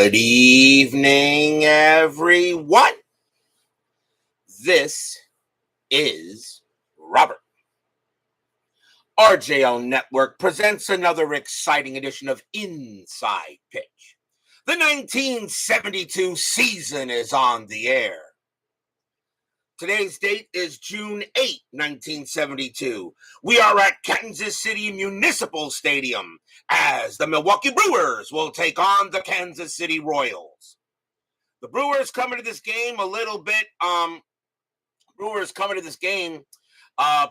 Good evening, everyone. This is Robert. RJL Network presents another exciting edition of Inside Pitch. The 1972 season is on the air. Today's date is June 8, 1972. We are at Kansas City Municipal Stadium as the Milwaukee Brewers will take on the Kansas City Royals. The Brewers coming to this game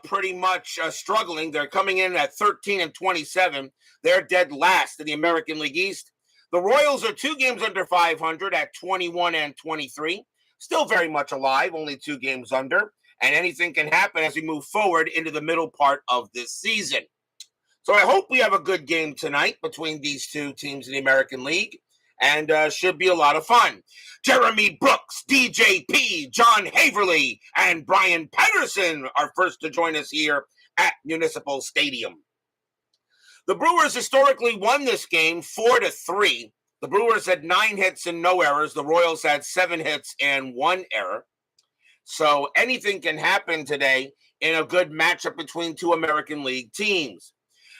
pretty much struggling. They're coming in at 13-27. They're dead last in the American League East. The Royals are 2 games under 500 at 21-23. Still very much alive, only 2 games under, and anything can happen as we move forward into the middle part of this season. So I hope we have a good game tonight between these 2 teams in the American League, and should be a lot of fun. Jeremy Brooks, DJ P, John Haverly, and Brian Patterson are first to join us here at Municipal Stadium. The Brewers historically won this game 4-3. The Brewers had 9 hits and no errors. The Royals had 7 hits and 1 error. So anything can happen today in a good matchup between 2 American League teams.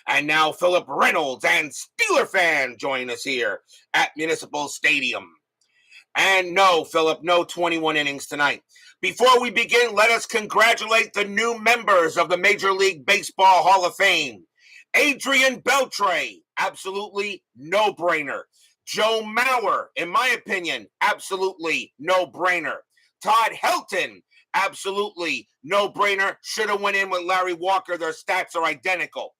And now Philip Reynolds and Steeler fan join us here at Municipal Stadium. And no, Philip, no 21 innings tonight. Before we begin, let us congratulate the new members of the Major League Baseball Hall of Fame. Adrian Beltre, absolutely no-brainer. Joe Mauer, in my opinion, absolutely no-brainer. Todd Helton, absolutely no-brainer. Should have went in with Larry Walker. Their stats are identical.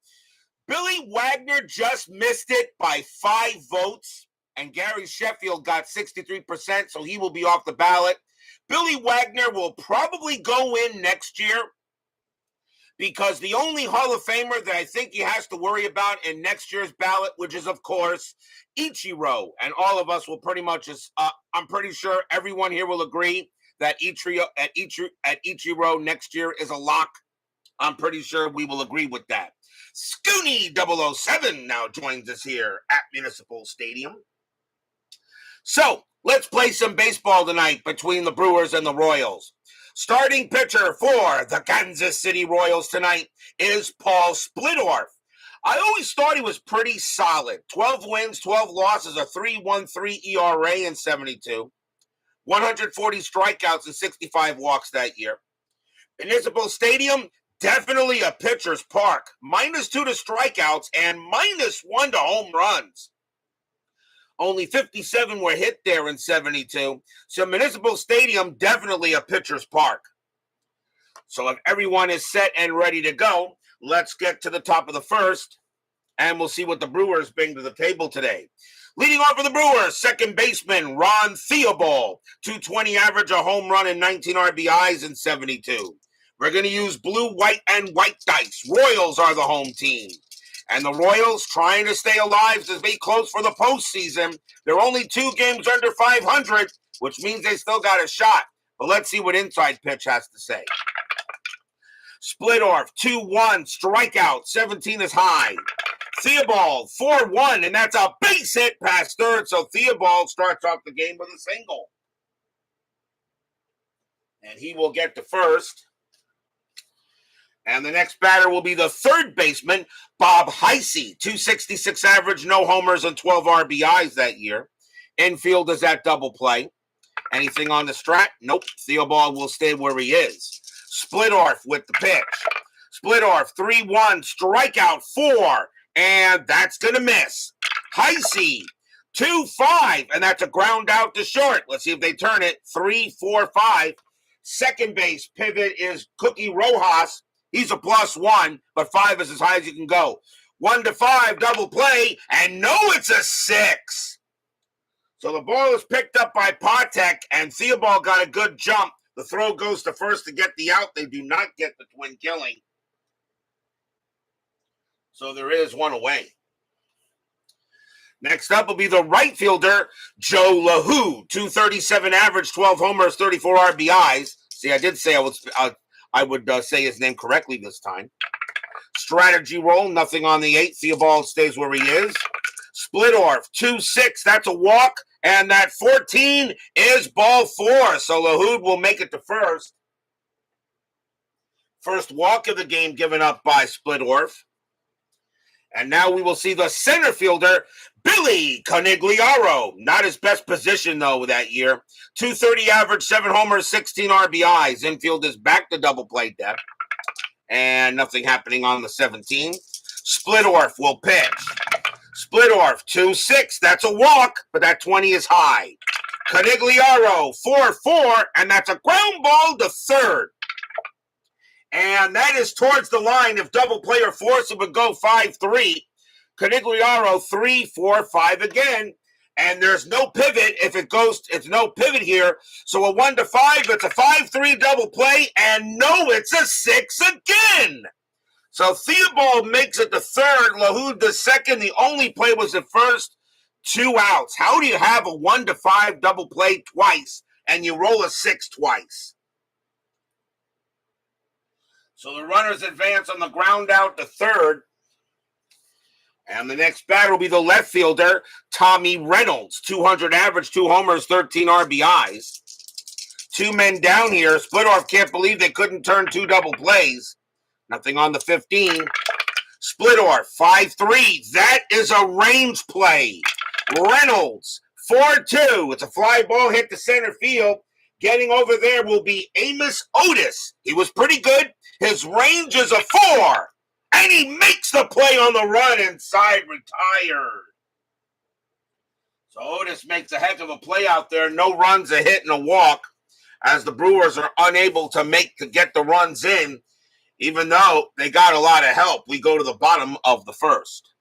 Billy Wagner just missed it by 5 votes, and Gary Sheffield got 63%, so he will be off the ballot. Billy Wagner will probably go in next year because the only Hall of Famer that I think he has to worry about in next year's ballot, which is, of course, Ichiro, and all of us will pretty much, I'm pretty sure everyone here will agree that Ichiro next year is a lock. I'm pretty sure we will agree with that. Scooney 007 now joins us here at Municipal Stadium. So, let's play some baseball tonight between the Brewers and the Royals. Starting pitcher for the Kansas City Royals tonight is Paul Splittorff. I always thought he was pretty solid. 12 wins, 12 losses, a 3.13 ERA in 72. 140 strikeouts and 65 walks that year. Municipal Stadium, definitely a pitcher's park. -2 to strikeouts and -1 to home runs. Only 57 were hit there in 72. So Municipal Stadium, definitely a pitcher's park. So if everyone is set and ready to go, let's get to the top of the first, and we'll see what the Brewers bring to the table today. Leading off for the Brewers, second baseman Ron Theobald, .220 average, a home run, and 19 RBIs in 72. We're going to use blue, white, and white dice. Royals are the home team. And the Royals trying to stay alive to be close for the postseason. They're only 2 games under 500, which means they still got a shot. But let's see what Inside Pitch has to say. Splittorff, 2-1, strikeout, 17 is high. Theobald, 4-1, and that's a base hit past third. So Theobald starts off the game with a single. And he will get to first. And the next batter will be the third baseman, Bob Heisey, .266 average, no homers, and 12 RBIs that year. Infield is at double play. Anything on the strat? Nope. Theobald will stay where he is. Splittorff with the pitch. Splittorff, 3-1, strikeout 4, and that's going to miss. Heisey, 2-5, and that's a ground out to short. Let's see if they turn it. 3-4-5. Second base pivot is Cookie Rojas. He's a +1, but 5 is as high as you can go. 1-5, double play, and no, it's a 6. So the ball is picked up by Patek, and Theobald got a good jump. The throw goes to first to get the out. They do not get the twin killing. So there is one away. Next up will be the right fielder, Joe LaHoo, .237 average, 12 homers, 34 RBIs. See, I did say I would say his name correctly this time. Strategy roll, nothing on the 8. Theobald stays where he is. Splittorff, 2-6. That's a walk And that 14 is ball 4. So LaHood will make it to first. First walk of the game given up by Splittorff. And now we will see the center fielder, Billy Conigliaro. Not his best position, though, that year. 230 average, 7 homers, 16 RBIs. Infield is back to double play depth. And nothing happening on the 17. Splittorff will pitch. Splittorff, 2-6. That's a walk, but that 20 is high. Conigliaro, 4-4, and that's a ground ball to third. And that is towards the line. If double play or force, it would go 5-3. Conigliaro, 3-4-5 again. And there's no pivot if it goes, it's no pivot here. So a 1-5, it's a 5-3 double play. And no, it's a 6 again. So Theobald makes it the third, LaHood the second. The only play was the first. 2 outs. How do you have a 1-5 double play twice and you roll a 6 twice? So the runners advance on the ground out to third. And the next batter will be the left fielder, Tommy Reynolds. 200 average, 2 homers, 13 RBIs. 2 men down here. Splittorff can't believe they couldn't turn 2 double plays. Nothing on the 15. Splittorff, 5-3. That is a range play. Reynolds, 4-2. It's a fly ball hit to center field. Getting over there will be Amos Otis. He was pretty good. His range is a 4. And he makes the play on the run inside, retired. So Otis makes a heck of a play out there. No runs, a hit, and a walk, as the Brewers are unable to get the runs in, even though they got a lot of help. We go to the bottom of the first.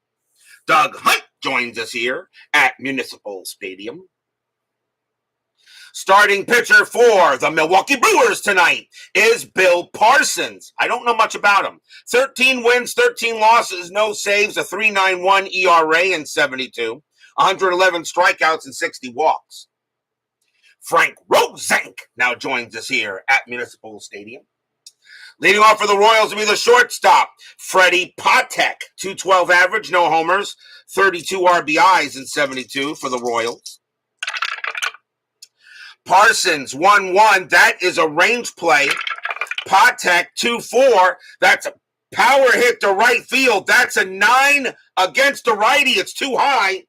Doug Hunt joins us here at Municipal Stadium. Starting pitcher for the Milwaukee Brewers tonight is Bill Parsons. I don't know much about him. 13 wins, 13 losses, no saves, a 3.91 ERA in 72, 111 strikeouts and 60 walks. Frank Roszank now joins us here at Municipal Stadium. Leading off for the Royals will be the shortstop, Freddie Patek. 212 average, no homers, 32 RBIs in 72 for the Royals. Parsons, 1-1. That is a range play. Patek, 2-4. That's a power hit to right field. That's a 9 against the righty. It's too high.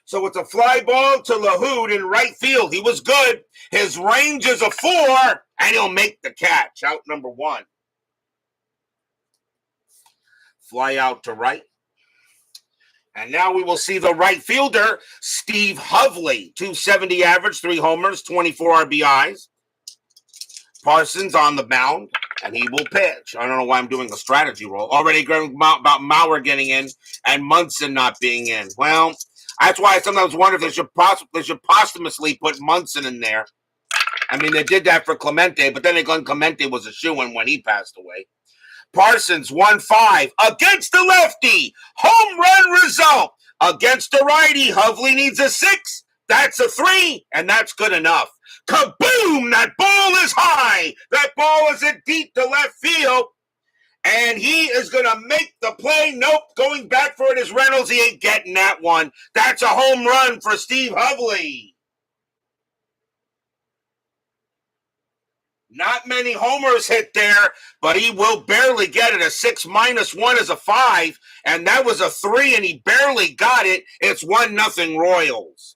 So it's a fly ball to LaHood in right field. He was good. His range is a 4, and he'll make the catch. Out number 1. Fly out to right. And now we will see the right fielder, Steve Hovley. 270 average, 3 homers, 24 RBIs. Parsons on the mound, and he will pitch. I don't know why I'm doing a strategy roll. Already going about Mauer getting in and Munson not being in. Well, that's why I sometimes wonder if they should posthumously put Munson in there. I mean, they did that for Clemente, but then Glenn Clemente was a shoo-in when he passed away. Parsons, 1-5 against the lefty. Home run result against the righty. Hovley needs a 6. That's a 3, and that's good enough. Kaboom! That ball is high. That ball is in deep to left field. And he is going to make the play. Nope, going back for it is Reynolds. He ain't getting that one. That's a home run for Steve Hovley. Not many homers hit there, but he will barely get it. A 6 minus 1 is a 5, and that was a 3, and he barely got it. It's 1-0 Royals.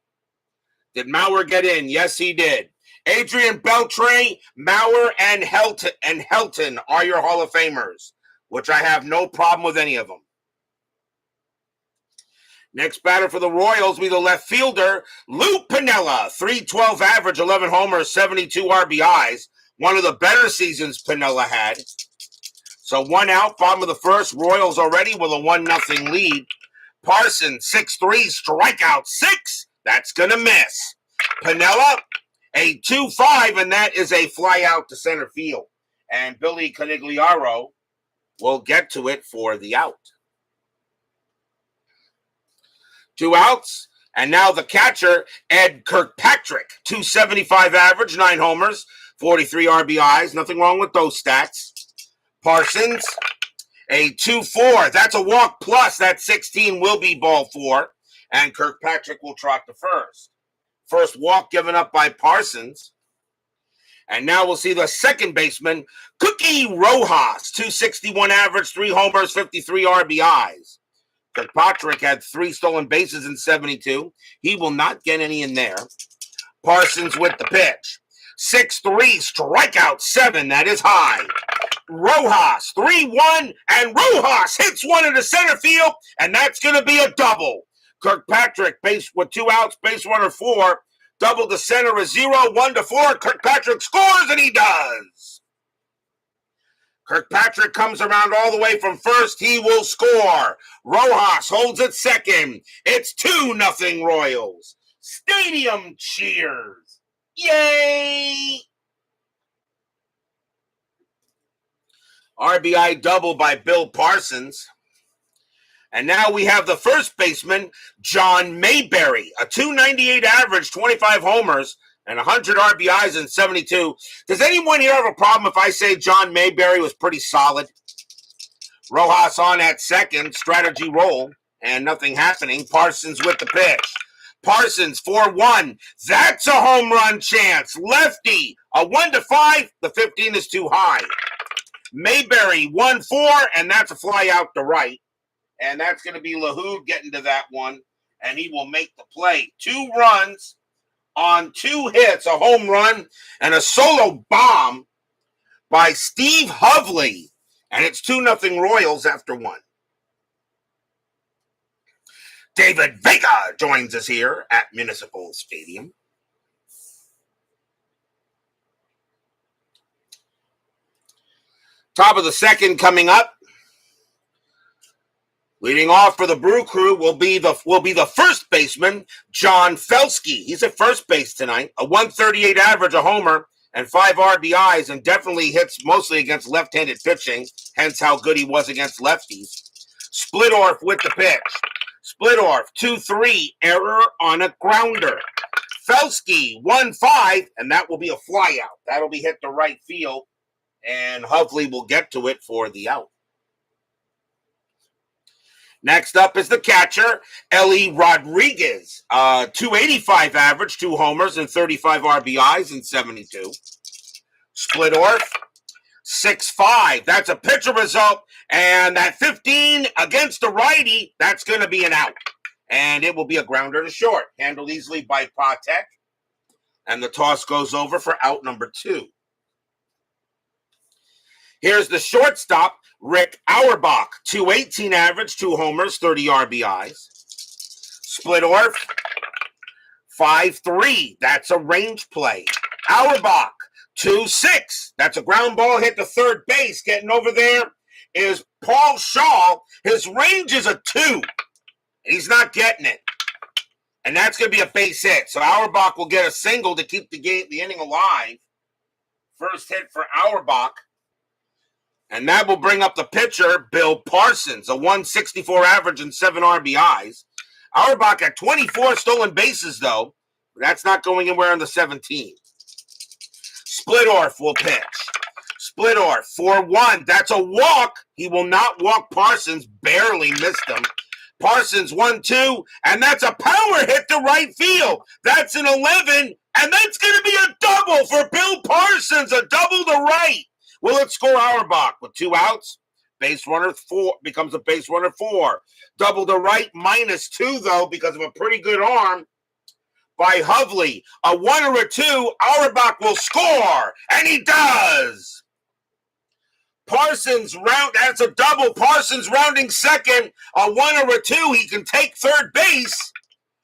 Did Mauer get in? Yes, he did. Adrian Beltre, Mauer, and Helton are your Hall of Famers, which I have no problem with any of them. Next batter for the Royals will be the left fielder, Lou Piniella. 312 average, 11 homers, 72 RBIs. One of the better seasons Piniella had. So 1 out, bottom of the first. Royals already with a 1-0 lead. Parsons, 6-3, strikeout 6. That's going to miss. Piniella, a 2-5, and that is a fly out to center field. And Billy Conigliaro will get to it for the out. 2 outs. And now the catcher, Ed Kirkpatrick. 275 average, 9 homers, 43 RBIs. Nothing wrong with those stats. Parsons, a 2-4. That's a walk plus. That 16 will be ball 4. and Kirkpatrick will trot to first. First walk given up by Parsons. And now we'll see the second baseman, Cookie Rojas, 261 average, 3 homers, 53 RBIs. Kirkpatrick had 3 stolen bases in 72. He will not get any in there. Parsons with the pitch. 6-3, strikeout 7. That is high. Rojas, 3-1, and Rojas hits one into center field, and that's going to be a double. Kirkpatrick, base with 2 outs, base runner 4. Double to center is 0, 1-4. Kirkpatrick scores, and he does. Kirkpatrick comes around all the way from first. He will score. Rojas holds at second. It's 2-0 Royals. Stadium cheers. Yay! RBI double by Bill Parsons. And now we have the first baseman, John Mayberry, a 298 average, 25 homers, and 100 RBIs in 72. Does anyone here have a problem if I say John Mayberry was pretty solid? Rojas on at second, strategy roll, and nothing happening. Parsons with the pitch. Parsons, 4-1. That's a home run chance. Lefty, a 1-5. The 15 is too high. Mayberry, 1-4, and that's a fly out to right. And that's going to be LaHood getting to that one, and he will make the play. 2 runs on 2 hits, a home run and a solo bomb by Steve Hovley. And it's 2-0 Royals after 1. David Vega joins us here at Municipal Stadium. Top of the second coming up. Leading off for the Brew Crew will be the first baseman, John Felsky. He's at first base tonight. A 138 average, a homer, and 5 RBIs, and definitely hits mostly against left-handed pitching, hence how good he was against lefties. Splittorff with the pitch. Splittorff, 2-3, error on a grounder. Felsky, 1-5, and that will be a flyout. That'll be hit to right field, and Hovley will get to it for the out. Next up is the catcher, Ellie Rodriguez. 285 average, 2 homers, and 35 RBIs in 72. Splittorff, 6-5. That's a pitcher result. And that 15 against the righty, that's going to be an out. And it will be a grounder to short. Handled easily by Patek. And the toss goes over for out number 2. Here's the shortstop, Rick Auerbach, 218 average, 2 homers, 30 RBIs. Splittorff, 5-3. That's a range play. Auerbach, 2-6. That's a ground ball hit to third base. Getting over there is Paul Shaw. His range is a 2. He's not getting it. And that's going to be a base hit. So Auerbach will get a single to keep the inning alive. First hit for Auerbach. And that will bring up the pitcher, Bill Parsons, a 164 average and 7 RBIs. Auerbach had 24 stolen bases, though. That's not going anywhere in the 17. Splittorff will pitch. Splittorff, 4-1. That's a walk. He will not walk Parsons. Barely missed him. Parsons, 1-2. And that's a power hit to right field. That's an 11. And that's going to be a double for Bill Parsons. A double to right. Will it score Auerbach with 2 outs? Base runner 4 becomes a base runner 4. Double to right, -2, though, because of a pretty good arm by Hovley. A 1 or a 2, Auerbach will score, and he does. Parsons that's a double. Parsons rounding second. A 1 or a 2, he can take third base,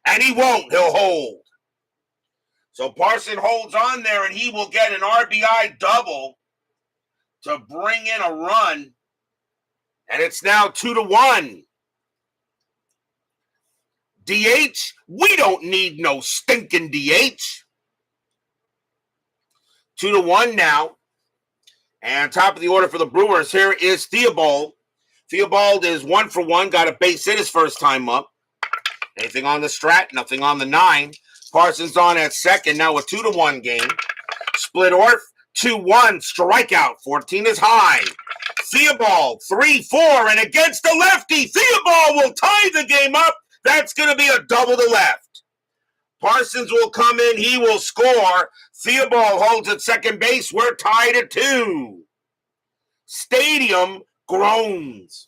and he won't. He'll hold. So Parsons holds on there, and he will get an RBI double to bring in a run, and it's now 2-1. DH, we don't need no stinking DH. 2-1 now. And top of the order for the Brewers here is Theobald. Theobald is 1 for 1, got a base hit his first time up. Anything on the strat, nothing on the 9. Parsons on at second, now a 2-1 game. Splittorff, 2-1, strikeout, 14 is high. Theobald, 3-4, and against the lefty, Theobald will tie the game up. That's going to be a double to left. Parsons will come in. He will score. Theobald holds at second base. We're tied at 2. Stadium groans.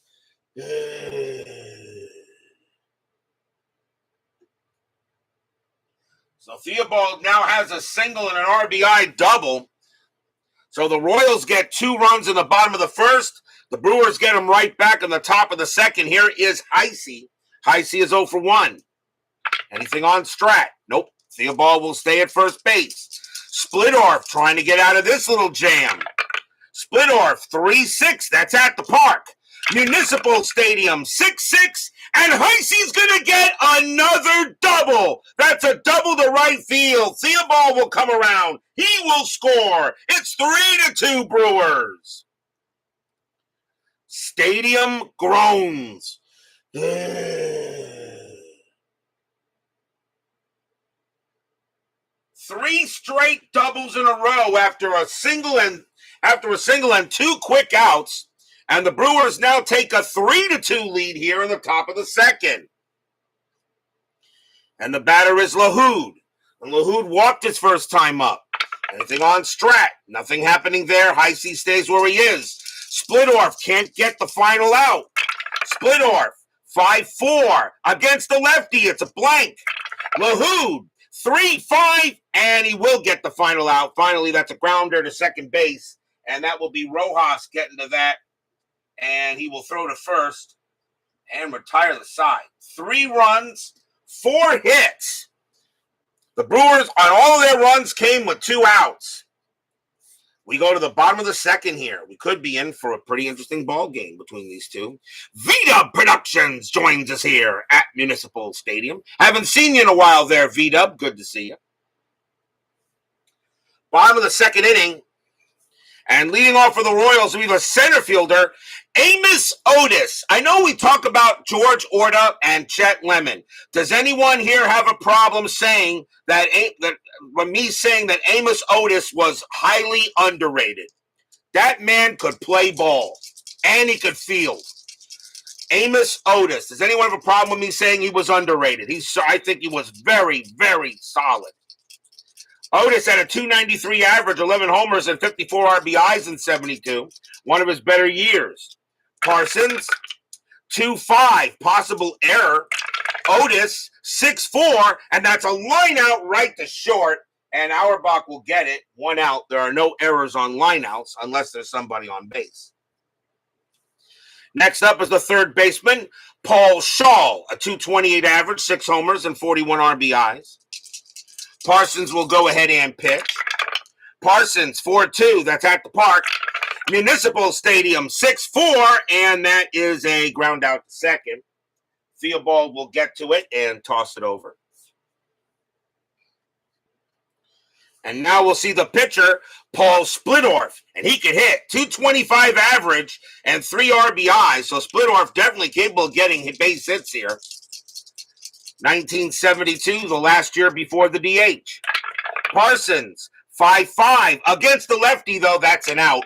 So Theobald now has a single and an RBI double. So the Royals get 2 runs in the bottom of the first. The Brewers get them right back in the top of the second. Here is Heisey. Heisey is 0 for 1. Anything on Strat? Nope. Theobald will stay at first base. Splittorff trying to get out of this little jam. Splittorff, 3-6. That's at the park. Municipal Stadium, 6-6. And Heisey's going to get another double. That's a double to right field. Theobald will come around. He will score. It's 3-2 Brewers. Stadium groans. 3 straight doubles in a row after a single and 2 quick outs. And the Brewers now take a 3-2 lead here in the top of the second. And the batter is LaHood. And LaHood walked his first time up. Anything on Strat? Nothing happening there. Heisey stays where he is. Splittorff can't get the final out. Splittorff, 5-4 against the lefty. It's a blank. LaHood, 3-5, and he will get the final out. Finally, that's a grounder to second base, and that will be Rojas getting to that, and he will throw to first and retire the side. 3 runs, 4 hits. The Brewers, on all of their runs, came with 2 outs. We go to the bottom of the second here. We could be in for a pretty interesting ball game between these two. V-Dub Productions joins us here at Municipal Stadium. Haven't seen you in a while there, V-Dub. Good to see you. Bottom of the second inning. And leading off for the Royals, we have a center fielder, Amos Otis. I know we talk about George Orta and Chet Lemon. Does anyone here have a problem saying that Amos Otis was highly underrated? That man could play ball, and he could field. Amos Otis. Does anyone have a problem with me saying he was underrated? I think he was very, very solid. Otis had a .293 average, 11 homers, and 54 RBIs in 72. One of his better years. Parsons, 2.5, possible error. Otis, 6.4, and that's a line out right to short, and Auerbach will get it. 1 out. There are no errors on lineouts unless there's somebody on base. Next up is the third baseman, Paul Shaw, a .228 average, 6 homers, and 41 RBIs. Parsons will go ahead and pitch. Parsons, 4-2. That's at the park. Municipal Stadium, 6-4. And that is a ground out to second. Theobald will get to it and toss it over. And now we'll see the pitcher, Paul Splittorff. And he can hit. .225 average and 3 RBIs. So Splittorff definitely capable of getting base hits here. 1972, the last year before the DH. Parsons, 5-5. Against the lefty, though, that's an out.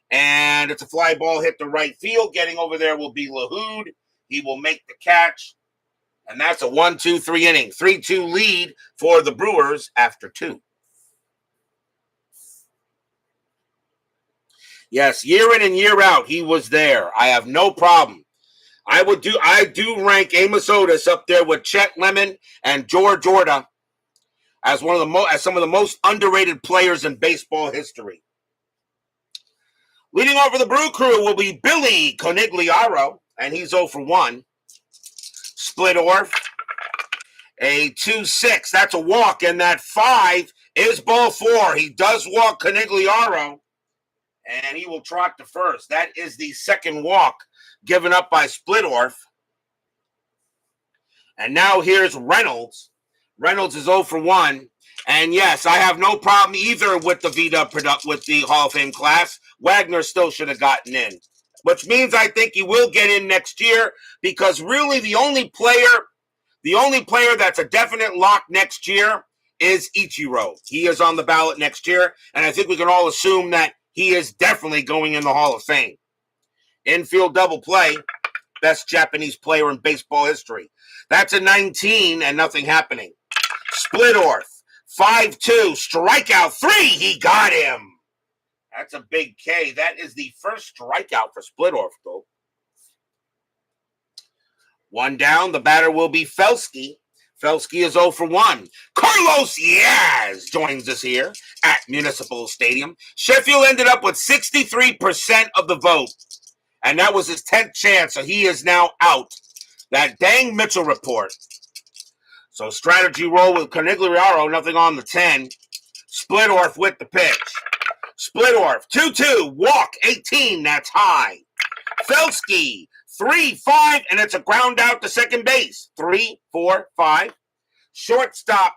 And it's a fly ball hit to right field. Getting over there will be LaHood. He will make the catch. And that's a 1-2-3 inning. 3-2 lead for the Brewers after 2. Yes, year in and year out, he was there. I have no problem. I do rank Amos Otis up there with Chet Lemon and George Orta as some of the most underrated players in baseball history. Leading off for the Brew Crew will be Billy Conigliaro, and he's 0 for 1. Splittorff, a 2-6. That's a walk, and that 5 is ball 4. He does walk Conigliaro, and he will trot to first. That is the second walk given up by Splittorff. And now here's Reynolds. Reynolds is 0 for 1. And yes, I have no problem either with the V-Dub with the Hall of Fame class. Wagner still should have gotten in, which means I think he will get in next year, because really the only player that's a definite lock next year is Ichiro. He is on the ballot next year, and I think we can all assume that he is definitely going in the Hall of Fame. Infield double play. best Japanese player in baseball history. That's a 19 and nothing happening. Splittorff, 5-2, strikeout 3. He got him. That's a big K. That is the first strikeout for Splittorff, though. One down. The batter will be Felsky. Felsky is 0 for 1. Carlos Yaz joins us here at Municipal Stadium. Sheffield ended up with 63% of the vote, and that was his 10th chance, so he is now out. That dang Mitchell report. So strategy roll with Conigliaro, nothing on the 10. Splittorff with the pitch. Splittorff, 2-2, walk, 18, that's high. Felsky, 3-5, and it's a ground out to second base. 3-4-5. Shortstop,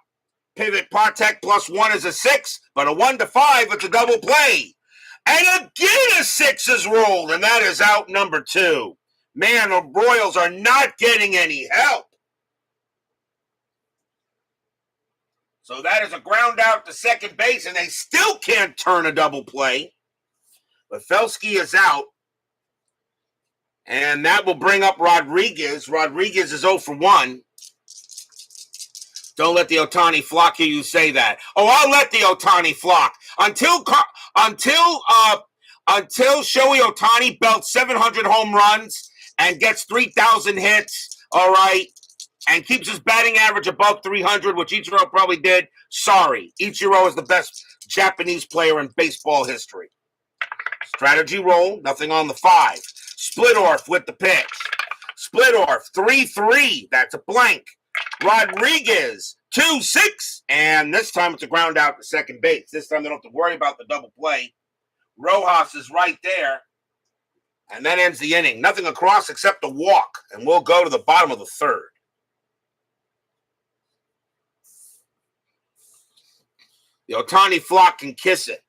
pivot Patek +1 is a 6, but a 1-5, it's a double play. And again a 6 is rolled, and that is out number 2. Man, the Royals are not getting any help. So that is a ground out to second base, and they still can't turn a double play. But Felsky is out. And that will bring up Rodriguez. Rodriguez is 0 for 1. Don't let the Ohtani flock hear you say that. Oh, I'll let the Ohtani flock. Until Shohei Ohtani belts 700 home runs and gets 3,000 hits, all right, and keeps his batting average above 300, which Ichiro probably did. Sorry. Ichiro is the best Japanese player in baseball history. Strategy roll, nothing on the 5. Splittorff with the pitch. Splittorff, 3-3. That's a blank. Rodriguez, 2-6. And this time it's a ground out to second base. This time they don't have to worry about the double play. Rojas is right there. And that ends the inning. Nothing across except a walk. And we'll go to the bottom of the 3rd. The Ohtani flock can kiss it.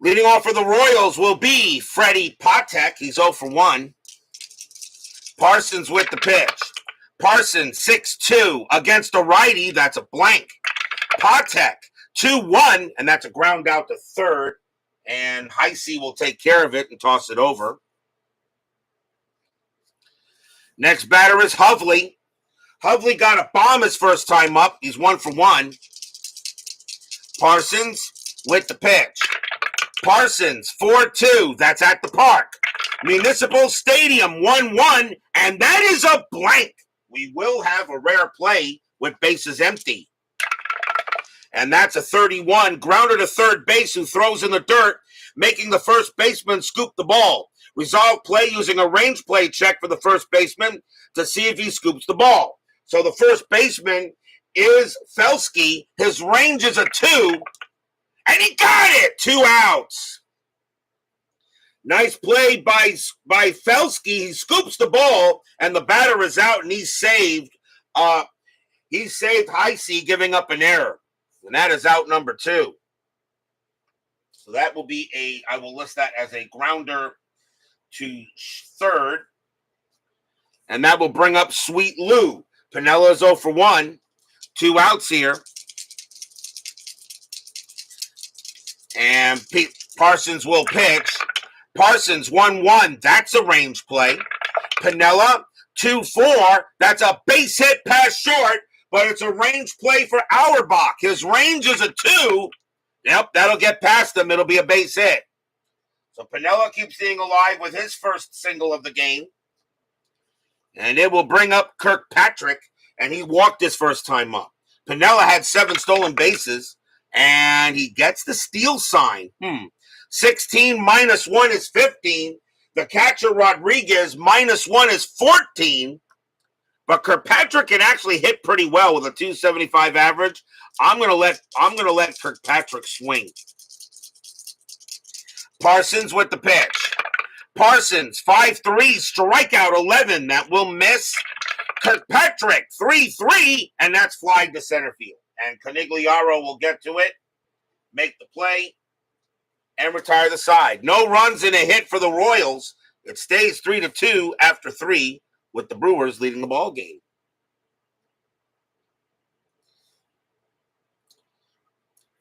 Leading off for the Royals will be Freddie Patek. He's 0 for 1. Parsons with the pitch. Parsons, 6-2 against a righty. That's a blank. Patek, 2-1, and that's a ground out to 3rd. And Heisey will take care of it and toss it over. Next batter is Hovley. Hovley got a bomb his first time up. He's 1 for 1. Parsons with the pitch. Parsons, 4-2. That's at the park. Municipal Stadium, 1-1. And that is a blank. We will have a rare play with bases empty. And that's a 31. Grounder to third base who throws in the dirt, making the first baseman scoop the ball. Resolve play using a range play check for the first baseman to see if he scoops the ball. So the first baseman is Felsky. His range is a 2. And he got it! 2 outs. Nice play by Felsky. He scoops the ball, and the batter is out, and he's saved. He saved Heisey giving up an error. And that is out number 2. So that will be I will list that as a grounder to 3rd. And that will bring up Sweet Lou. Pinella is 0 for 1. 2 outs here. And Parsons will pitch. Parsons, 1-1. That's a range play. Pinella, 2-4. That's a base hit pass short, but it's a range play for Auerbach. His range is a 2. Yep, that'll get past him. It'll be a base hit. So Pinella keeps staying alive with his first single of the game. And it will bring up Kirkpatrick, and he walked his first time up. Pinella had 7 stolen bases, and he gets the steal sign. 16 minus 1 is 15. The catcher, Rodriguez, minus 1 is 14. But Kirkpatrick can actually hit pretty well with a 275 average. I'm gonna let Kirkpatrick swing. Parsons with the pitch. Parsons, 5-3, strikeout 11. That will miss. Kirkpatrick, 3-3, and that's flied to center field. And Conigliaro will get to it, make the play, and retire the side. No runs and a hit for the Royals. It stays 3-2 after 3, with the Brewers leading the ball game.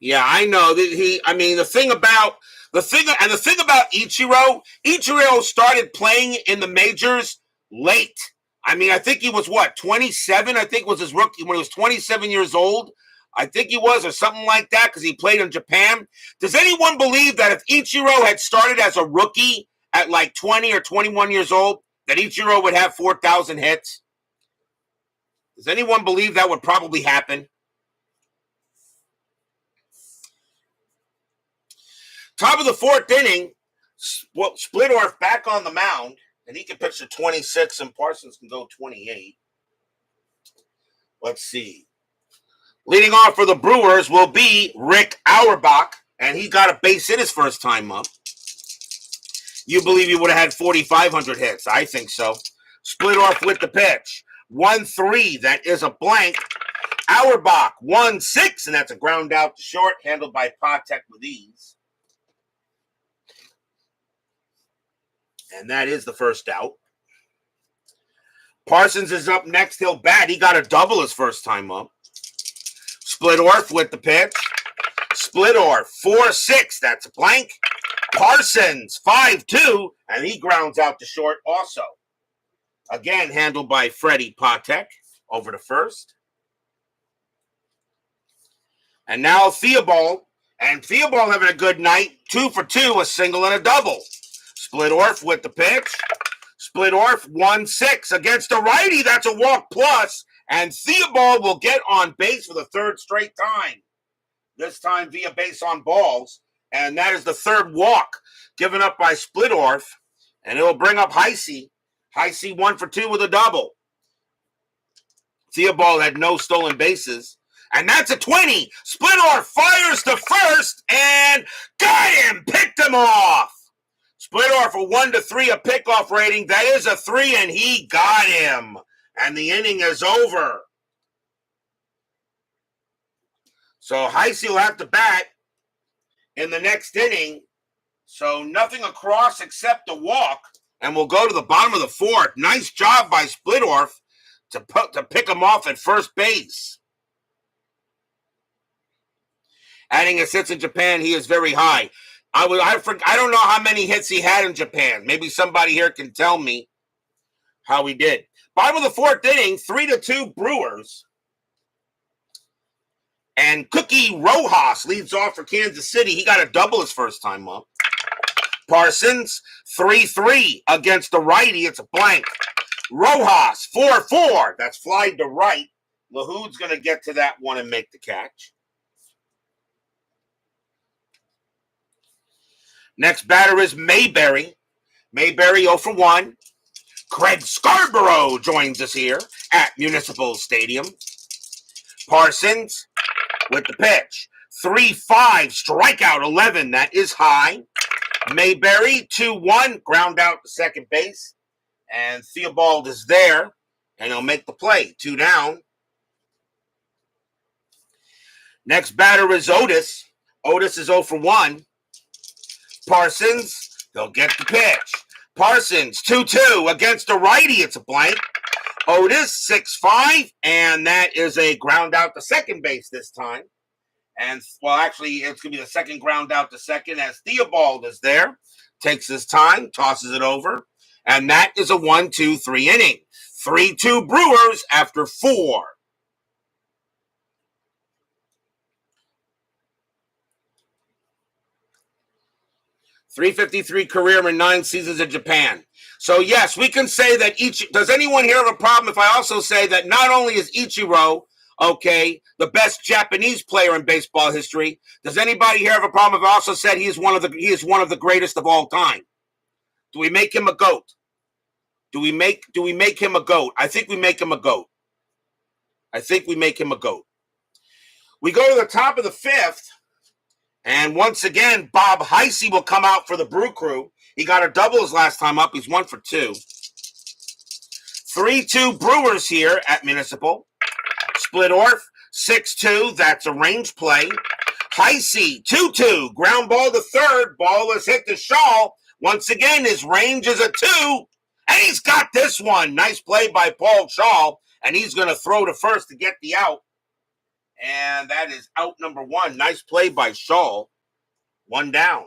Yeah, I know that I mean, the thing about Ichiro started playing in the majors late. I mean, I think he was what, 27? I think was his rookie when he was 27 years old. I think he was, or something like that, because he played in Japan. Does anyone believe that if Ichiro had started as a rookie at like 20 or 21 years old, that Ichiro would have 4,000 hits? Does anyone believe that would probably happen? Top of the fourth inning, Splittorff back on the mound, and he can pitch to 26, and Parsons can go 28. Let's see. Leading off for the Brewers will be Rick Auerbach, and he got a base hit his first time up. You believe he would have had 4,500 hits? I think so. Splittorff with the pitch. 1-3, that is a blank. Auerbach, 1-6, and that's a ground out to short, handled by Patek with ease. And that is the first out. Parsons is up next. He'll bat. He got a double his first time up. Splittorff with the pitch. Splittorff, 4-6. That's a blank. Parsons, 5-2. And he grounds out to short also. Again, handled by Freddie Patek. Over to first. And now Theobald. And Theobald having a good night. 2 for 2, a single and a double. Splittorff with the pitch. Splittorff 1-6 against a righty. That's a walk plus. And Theobald will get on base for the third straight time. This time via base on balls. And that is the third walk given up by Splittorff. And it will bring up Heisey. Heisey 1 for 2 with a double. Theobald had no stolen bases. And that's a 20. Splittorff fires to first and got him. Picked him off. Splittorff a 1-3, a pickoff rating. That is a 3, and he got him. And the inning is over. So Heisey will have to bat in the next inning. So nothing across except a walk. And we'll go to the bottom of the fourth. Nice job by Splittorff to pick him off at first base. Adding his hits in Japan, he is very high. I don't know how many hits he had in Japan. Maybe somebody here can tell me how he did. Bottom of the fourth inning, 3-2 Brewers. And Cookie Rojas leads off for Kansas City. He got a double his first time up. Parsons, 3-3 against the righty. It's a blank. Rojas, 4-4. That's fly to right. LaHood's going to get to that one and make the catch. Next batter is Mayberry. Mayberry 0 for 1. Craig Scarborough joins us here at Municipal Stadium. Parsons with the pitch. 3-5, strikeout 11. That is high. Mayberry 2-1, ground out to second base. And Theobald is there, and he'll make the play. 2 down. Next batter is Otis. Otis is 0 for 1. Parsons, they'll get the pitch. Parsons, 2-2 against a righty. It's a blank. Otis, 6-5, and that is a ground out to second base this time. And, well, actually, it's going to be the second ground out to second as Theobald is there. Takes his time, tosses it over. And that is a 1-2-3 inning. 3-2 Brewers after 4. .353 career in 9 seasons in Japan. So, yes, we can say that does anyone here have a problem if I also say that not only is Ichiro, okay, the best Japanese player in baseball history, does anybody here have a problem if I also said he is one of the greatest of all time? Do we make him a GOAT? Do we make him a GOAT? I think we make him a GOAT. We go to the top of the fifth. And once again, Bob Heisey will come out for the Brew Crew. He got a double his last time up. He's 1 for 2. 3-2 Brewers here at Municipal. Splittorff, 6-2. That's a range play. Heisey, 2-2. Ground ball to third. Ball is hit to Shaw. Once again, his range is a 2. And he's got this one. Nice play by Paul Shaw. And he's going to throw to first to get the out. And that is out number 1. Nice play by Shaw. 1 down.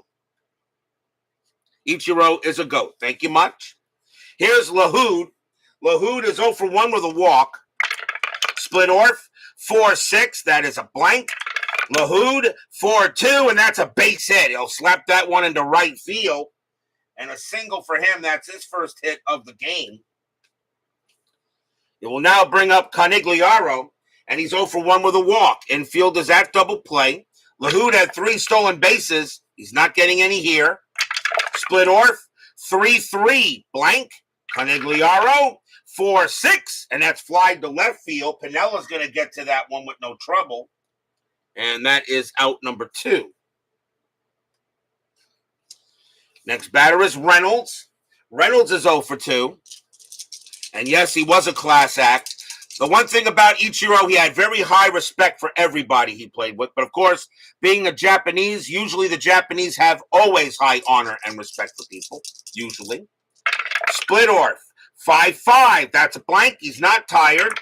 Ichiro is a GOAT. Thank you much. Here's Lahoud. Lahoud is 0 for 1 with a walk. Splittorff, 4-6. That is a blank. Lahoud, 4-2, and that's a base hit. He'll slap that one into right field. And a single for him. That's his first hit of the game. It will now bring up Canigliaro, and he's 0 for 1 with a walk. Infield is at double play. Lahoud had 3 stolen bases. He's not getting any here. Splittorff, 3-3, blank. Canigliaro, 4-6, and that's flied to left field. Pinella's going to get to that one with no trouble. And that is out number 2. Next batter is Reynolds. Reynolds is 0 for 2. And yes, he was a class act. The one thing about Ichiro, he had very high respect for everybody he played with. But of course, being a Japanese, usually the Japanese have always high honor and respect for people, usually. Splittorff, 5-5. That's a blank. He's not tired.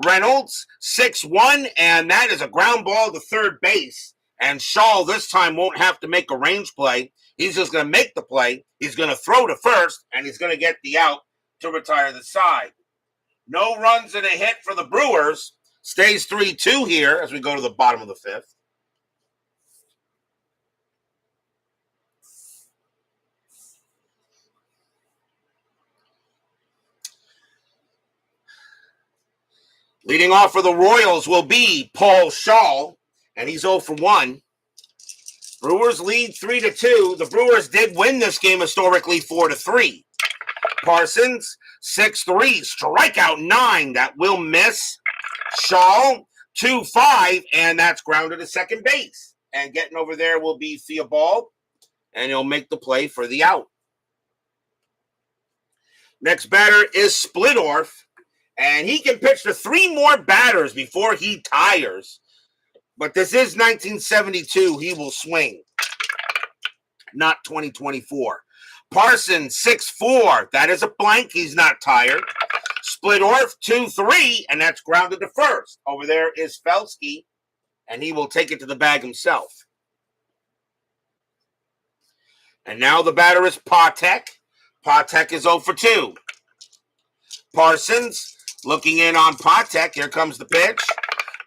Reynolds, 6-1, and that is a ground ball to third base. And Shaw this time won't have to make a range play. He's just going to make the play. He's going to throw to first, and he's going to get the out to retire the side. No runs and a hit for the Brewers. Stays 3-2 here as we go to the bottom of the 5th. Leading off for the Royals will be Paul Shaw, and he's 0 for 1. Brewers lead 3-2. The Brewers did win this game historically 4-3. Parsons, 6-3, strikeout 9. That will miss. Shaw, 2-5, and that's grounded to second base. And getting over there will be Theobald, and he'll make the play for the out. Next batter is Splittorff, and he can pitch to 3 more batters before he tires. But this is 1972. He will swing, not 2024. Parsons, 6-4. That is a blank. He's not tired. Splittorff, 2-3, and that's grounded to first. Over there is Felsky, and he will take it to the bag himself. And now the batter is Patek. Patek is 0 for 2. Parsons looking in on Patek. Here comes the pitch.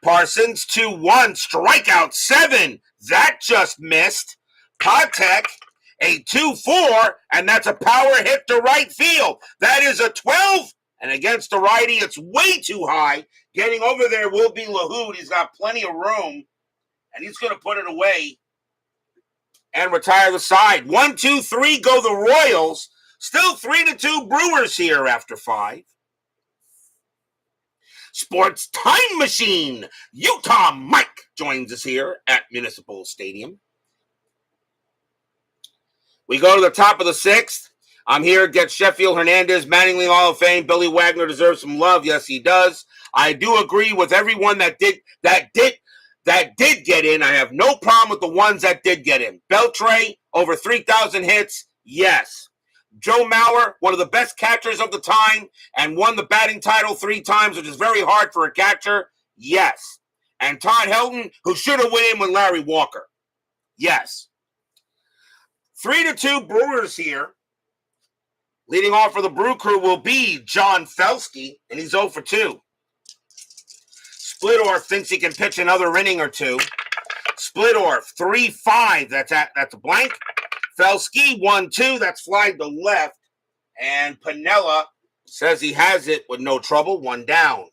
Parsons, 2-1, strikeout 7. That just missed. Patek, a 2-4, and that's a power hit to right field. That is a 12, and against the righty, it's way too high. Getting over there will be Lahoud. He's got plenty of room, and he's going to put it away and retire the side. 1, 2, 3 go the Royals. Still 3-2 Brewers here after 5. Sports Time Machine. Utah Mike joins us here at Municipal Stadium. We go to the top of the 6th. I'm here to get Sheffield Hernandez, Mattingly Hall of Fame. Billy Wagner deserves some love. Yes, he does. I do agree with everyone that did get in. I have no problem with the ones that did get in. Beltre, over 3,000 hits. Yes. Joe Mauer, one of the best catchers of the time, and won the batting title 3 times, which is very hard for a catcher. Yes. And Todd Helton, who should have went in with Larry Walker. Yes. 3-2 Brewers here. Leading off for the Brew Crew will be John Felsky, and he's 0 for 2. Splittorff thinks he can pitch another inning or 2. Splittorff, 3-5. That's a blank. Felsky, 1-2. That's flied to left. And Piniella says he has it with no trouble. 1 down.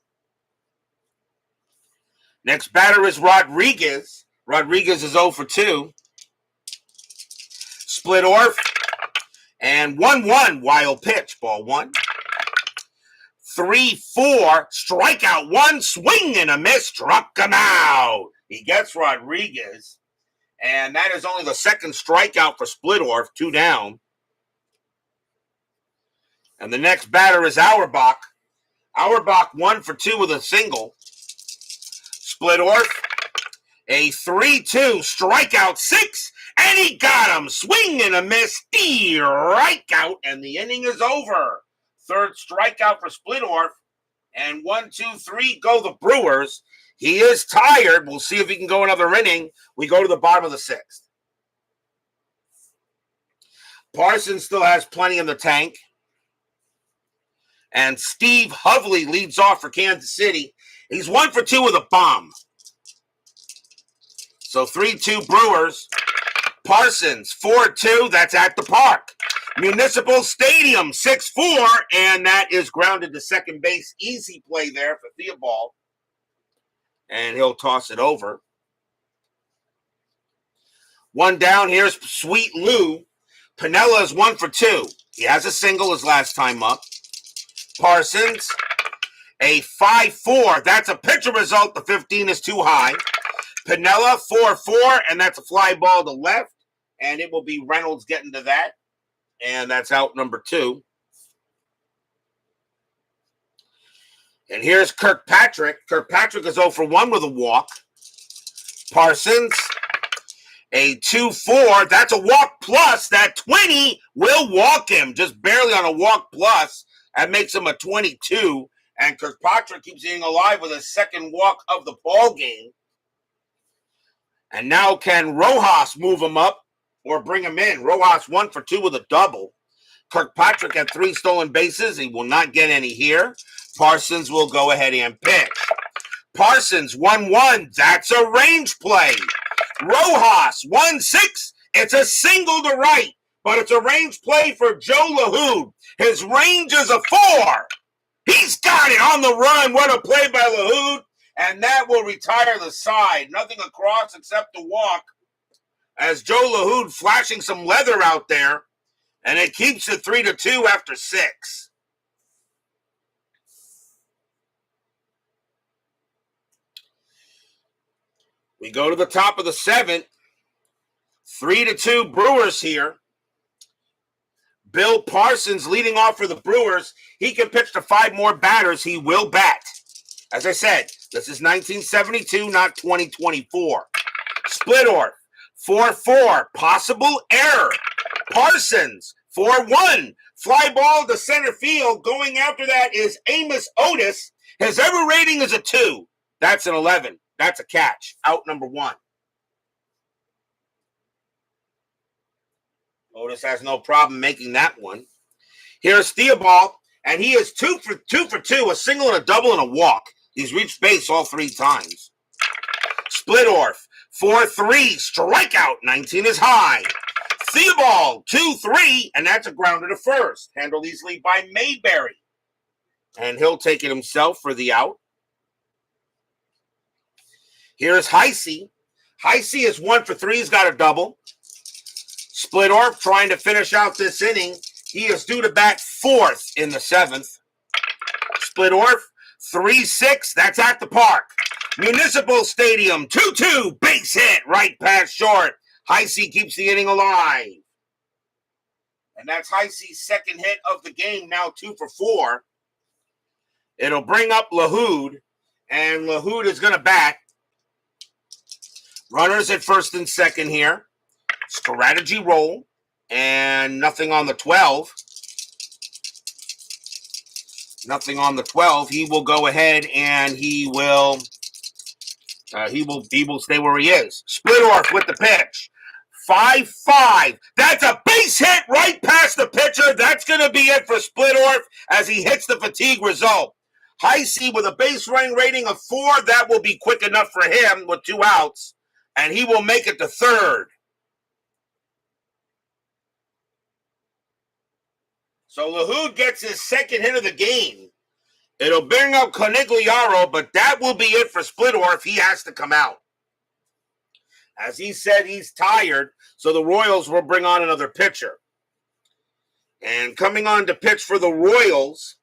Next batter is Rodriguez. Rodriguez is 0 for 2. Splittorff. And 1-1. Wild pitch. Ball 1. 3-4. Strikeout 1. Swing and a miss. Struck him out. He gets Rodriguez. And that is only the second strikeout for Splittorff, 2 down. And the next batter is Auerbach. Auerbach 1 for 2 with a single. Splittorff, a 3-2, strikeout 6, and he got him. Swing and a miss, strikeout, and the inning is over. Third strikeout for Splittorff, and 1, 2, 3 go the Brewers. He is tired. We'll see if he can go another inning. We go to the bottom of the 6th. Parsons still has plenty in the tank. And Steve Hovley leads off for Kansas City. He's 1 for 2 with a bomb. So 3-2 Brewers. Parsons 4-2. That's at the park. Municipal Stadium 6-4. And that is grounded to second base. Easy play there for Theobald. And he'll toss it over. 1 down. Here's Sweet Lou. Pinella is 1 for 2. He has a single his last time up. Parsons, a 5-4. That's a pitcher result. The 15 is too high. Pinella, 4-4, and that's a fly ball to left. And it will be Reynolds getting to that. And that's out number 2. And here's Kirkpatrick. Kirkpatrick is 0 for 1 with a walk. Parsons, a 2-4. That's a walk plus. That 20 will walk him. Just barely on a walk plus. That makes him a 22. And Kirkpatrick keeps being alive with a second walk of the ball game. And now can Rojas move him up or bring him in? Rojas 1 for 2 with a double. Kirkpatrick had 3 stolen bases. He will not get any here. Parsons will go ahead and pitch. Parsons 1-1. That's a range play. Rojas 1-6. It's a single to right, but it's a range play for Joe LaHood. His range is a 4. He's got it on the run. What a play by LaHood. And that will retire the side. Nothing across except the walk. As Joe LaHood flashing some leather out there. And it keeps it 3-2 after 6. We go to the top of the 7th. 3-2 Brewers here. Bill Parsons leading off for the Brewers. He can pitch to 5 more batters. He will bat. As I said, this is 1972, not 2024. Splittorff, 4-4. Possible error. Parsons, 4-1. Fly ball to center field. Going after that is Amos Otis. His ever rating is a 2. That's an 11. That's a catch. Out number 1. Otis has no problem making that one. Here's Theobald, and he is 2 for 2, a single and a double and a walk. He's reached base all 3 times. Splittorff, 4-3, strikeout, 19 is high. Theobald, 2-3, and that's a grounder to first. Handled easily by Mayberry. And he'll take it himself for the out. Here's Heisey. Heisey is 1 for 3, he's got a double. Splittorff trying to finish out this inning. He is due to bat 4th in the 7th. Splittorff, 3-6. That's at the park. Municipal Stadium, 2-2. Base hit right past short. Heisey keeps the inning alive. And that's Heisey's second hit of the game, now 2 for 4. It'll bring up LaHood, and LaHood is going to bat. Runners at first and second here. Strategy roll, and nothing on the 12. Nothing on the 12. He will go ahead and he will stay where he is. Splittorff with the pitch. 5-5. That's a base hit right past the pitcher. That's going to be it for Splittorff as he hits the fatigue result. Heisey with a base running rating of 4. That will be quick enough for him with 2 outs, and he will make it to third. So LaHood gets his second hit of the game. It'll bring up Conigliaro, but that will be it for Splittorff. He has to come out. As he said, he's tired, so the Royals will bring on another pitcher. And coming on to pitch for the Royals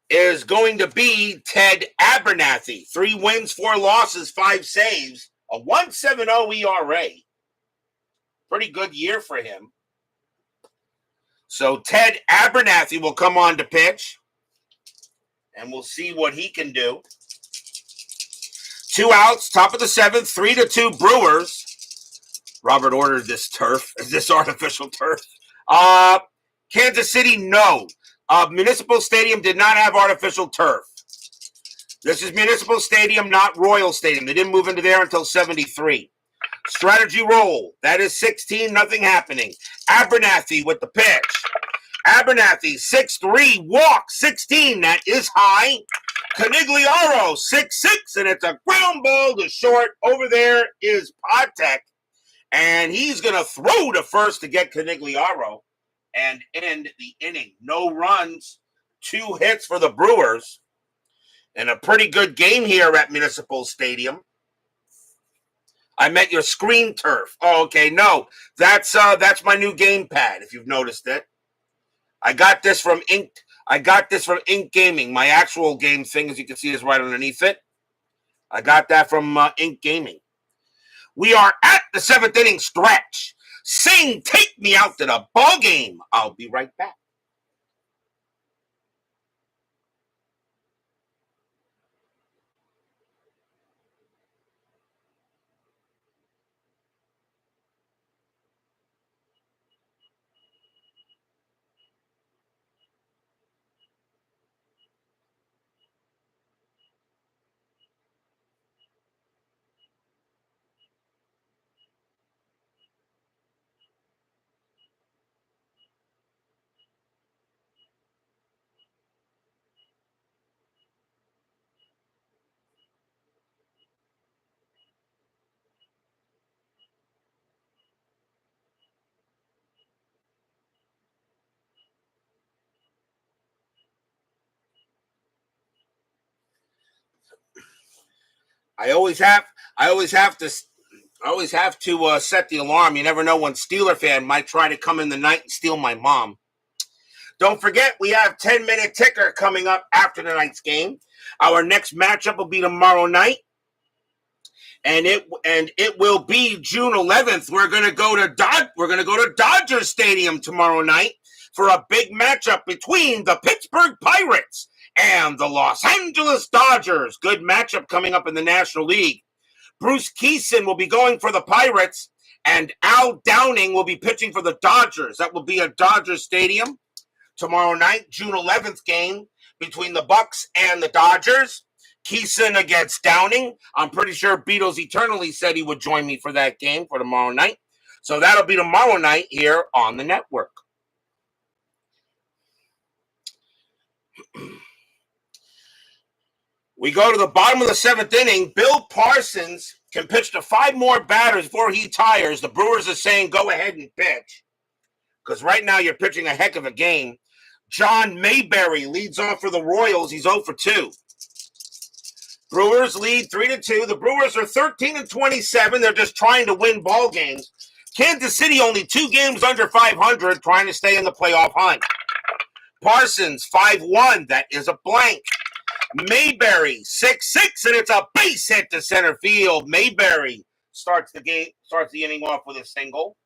is going to be Ted Abernathy. 3 wins, 4 losses, 5 saves, a 1.70 ERA. Pretty good year for him. So Ted Abernathy will come on to pitch, and we'll see what he can do. 2 outs, top of the 7th, 3-2 Brewers. Robert ordered this artificial turf. Kansas City, no. Municipal Stadium did not have artificial turf. This is Municipal Stadium, not Royal Stadium. They didn't move into there until 73. Strategy roll. That is 16, nothing happening. Abernathy with the pitch. Abernathy, 6'3", walk, 16. That is high. Canigliaro, 6'6", and it's a ground ball to short. Over there is Podtek, and he's going to throw to first to get Canigliaro and end the inning. No runs, 2 hits for the Brewers, and a pretty good game here at Municipal Stadium. I meant your screen turf. Oh, okay, no, that's my new gamepad. If you've noticed it, I got this from Ink. Ink Gaming. My actual game thing, as you can see, is right underneath it. I got that from Ink Gaming. We are at the 7th inning stretch. Sing, take me out to the ball game. I'll be right back. I always have to set the alarm. You never know when Steeler fan might try to come in the night and steal my mom. Don't forget, we have 10-minute ticker coming up after tonight's game. Our next matchup will be tomorrow night, and it will be June 11th. We're going to go to Dodger Stadium tomorrow night for a big matchup between the Pittsburgh Pirates and the Los Angeles Dodgers. Good matchup coming up in the National League. Bruce Keeson will be going for the Pirates, and Al Downing will be pitching for the Dodgers. That will be at Dodger Stadium tomorrow night, June 11th game between the Bucks and the Dodgers. Keeson against Downing. I'm pretty sure Beatles Eternally said he would join me for that game for tomorrow night. So that'll be tomorrow night here on the network. We go to the bottom of the 7th inning. Bill Parsons can pitch to 5 more batters before he tires. The Brewers are saying go ahead and pitch, because right now you're pitching a heck of a game. John Mayberry leads off for the Royals. He's 0 for 2. Brewers lead 3-2. The Brewers are 13-27. They're just trying to win ball games. Kansas City only 2 games under 500, trying to stay in the playoff hunt. Parsons 5-1. That is a blank. Mayberry 6-6, and it's a base hit to center field. Mayberry starts the inning off with a single.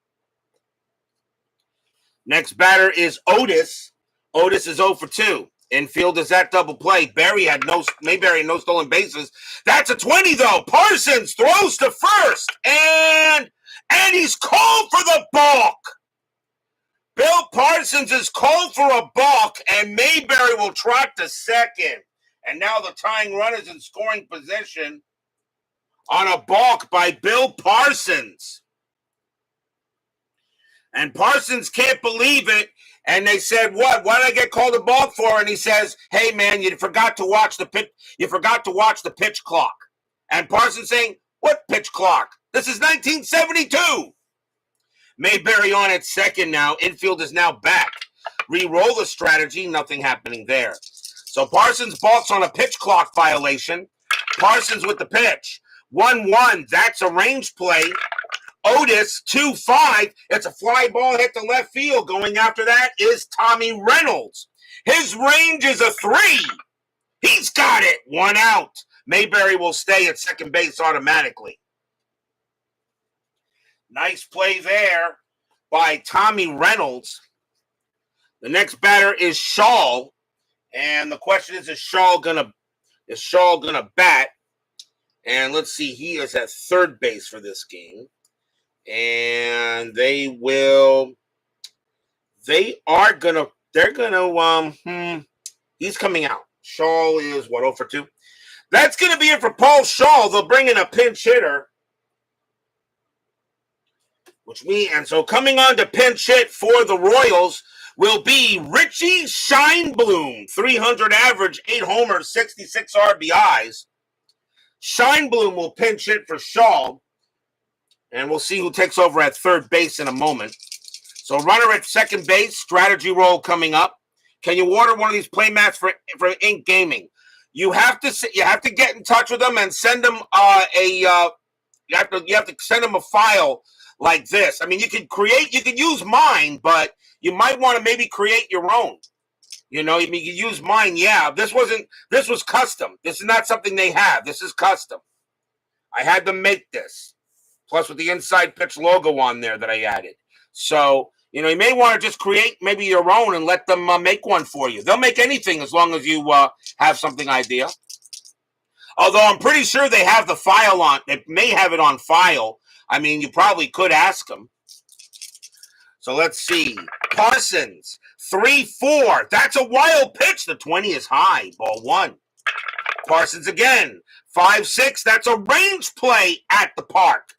Next batter is Otis. Otis is 0 for 2. Infield is that double play. Mayberry no stolen bases. That's a 20 though. Parsons throws to first, and he's called for the balk. Bill Parsons is called for a balk, and Mayberry will trot to second. And now the tying run is in scoring position on a balk by Bill Parsons. And Parsons can't believe it. And they said, "What? Why did I get called a balk for?" And he says, "Hey man, you forgot to watch the pitch. You forgot to watch the pitch clock." And Parsons saying, "What pitch clock? This is 1972." Mayberry on at second now. Infield is now back. Re-roll the strategy. Nothing happening there. So Parsons balks on a pitch clock violation. Parsons with the pitch. 1-1. That's a range play. Otis, 2-5. It's a fly ball hit to left field. Going after that is Tommy Reynolds. His range is a 3. He's got it. 1 out. Mayberry will stay at second base automatically. Nice play there by Tommy Reynolds. The next batter is Shaw. And the question is Shaw gonna bat? And let's see, he is at third base for this game. And they're gonna he's coming out. Shaw is 0 for 2. That's going to be it for Paul Shaw. They'll bring in a pinch hitter. So coming on to pinch hit for the Royals will be Richie Scheinblum. 300 average, 8 homers, 66 RBIs. Scheinblum will pinch hit for Shaw. And we'll see who takes over at third base in a moment. So runner at second base, strategy roll coming up. Can you order one of these play mats for Ink Gaming? You have to get in touch with them and send them you have to send them a file like this. I mean, you can use mine, but you might want to maybe create your own. You know, you can use mine. Yeah, this was custom. This is not something they have. This is custom. I had them make this, plus with the inside pitch logo on there that I added. So, you know, you may want to just create maybe your own and let them make one for you. They'll make anything as long as you have something idea. Although I'm pretty sure they have the file on. They may have it on file. I mean, you probably could ask them. So let's see. Parsons, 3-4. That's a wild pitch. The 20 is high. Ball 1. Parsons again. 5-6. That's a range play at the park.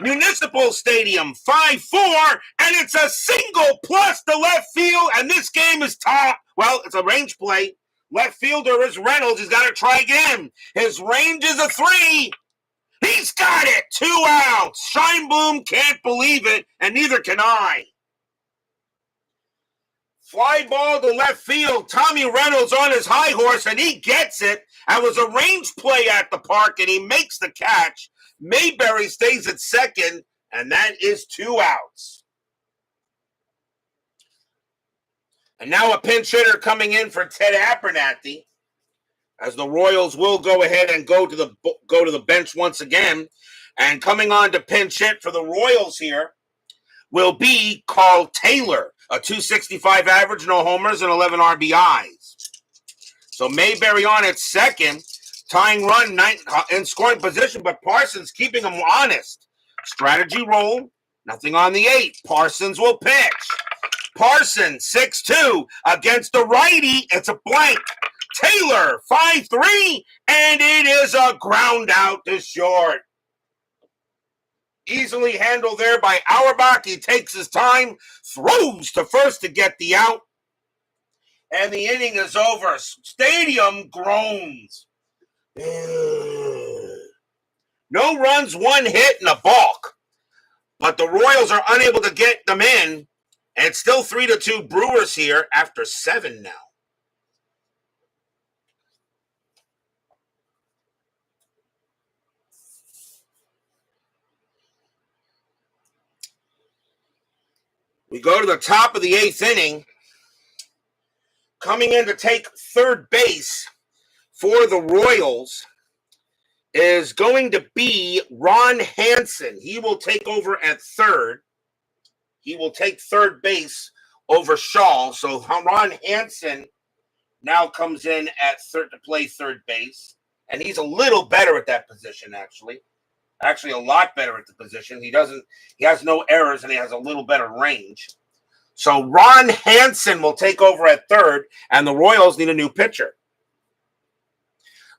Municipal Stadium, 5-4, and it's a single plus the left field, and this game is top. Well, it's a range play. Left fielder is Reynolds. He's got to try again. His range is a 3. He's got it. 2 outs. Scheinblum can't believe it, and neither can I. Fly ball to left field. Tommy Reynolds on his high horse, and he gets it. That was a range play at the park, and he makes the catch. Mayberry stays at second, and that is 2 outs. And now a pinch hitter coming in for Ted Abernathy, as the Royals will go ahead and go to the bench once again. And coming on to pinch hit for the Royals here will be Carl Taylor, a 265 average, no homers, and 11 RBIs. So Mayberry on at second. Tying run in scoring position, but Parsons keeping him honest. Strategy roll, nothing on the 8. Parsons will pitch. Parsons, 6-2 against the righty. It's a blank. Taylor, 5-3, and it is a ground out to short. Easily handled there by Auerbach. He takes his time, throws to first to get the out, and the inning is over. Stadium groans. No runs, 1 hit, and a balk. But the Royals are unable to get them in. And it's still 3-2 Brewers here after 7 now. We go to the top of the 8th inning. Coming in to take third base for the Royals is going to be Ron Hansen. He will take over at third. He will take third base over Shaw. So Ron Hansen now comes in at third to play third base. And he's a little better at that position, actually. Actually, a lot better at the position. He has no errors, and he has a little better range. So Ron Hansen will take over at third, and the Royals need a new pitcher.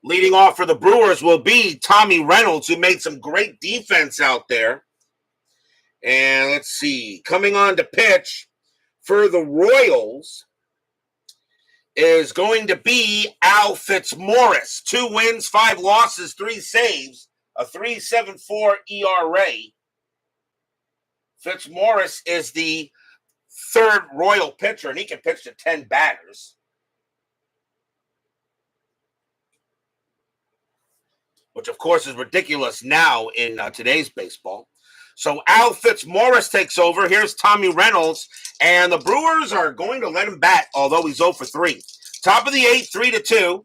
Leading off for the Brewers will be Tommy Reynolds, who made some great defense out there. And let's see, coming on to pitch for the Royals is going to be Al Fitzmaurice. 2 wins, 5 losses, 3 saves, a 3.74 ERA. Fitzmaurice is the third Royal pitcher, and he can pitch to 10 batters. Which, of course, is ridiculous now in today's baseball. So Al Fitzmaurice takes over. Here's Tommy Reynolds, and the Brewers are going to let him bat, although he's 0 for 3. Top of the 8th, 3-2.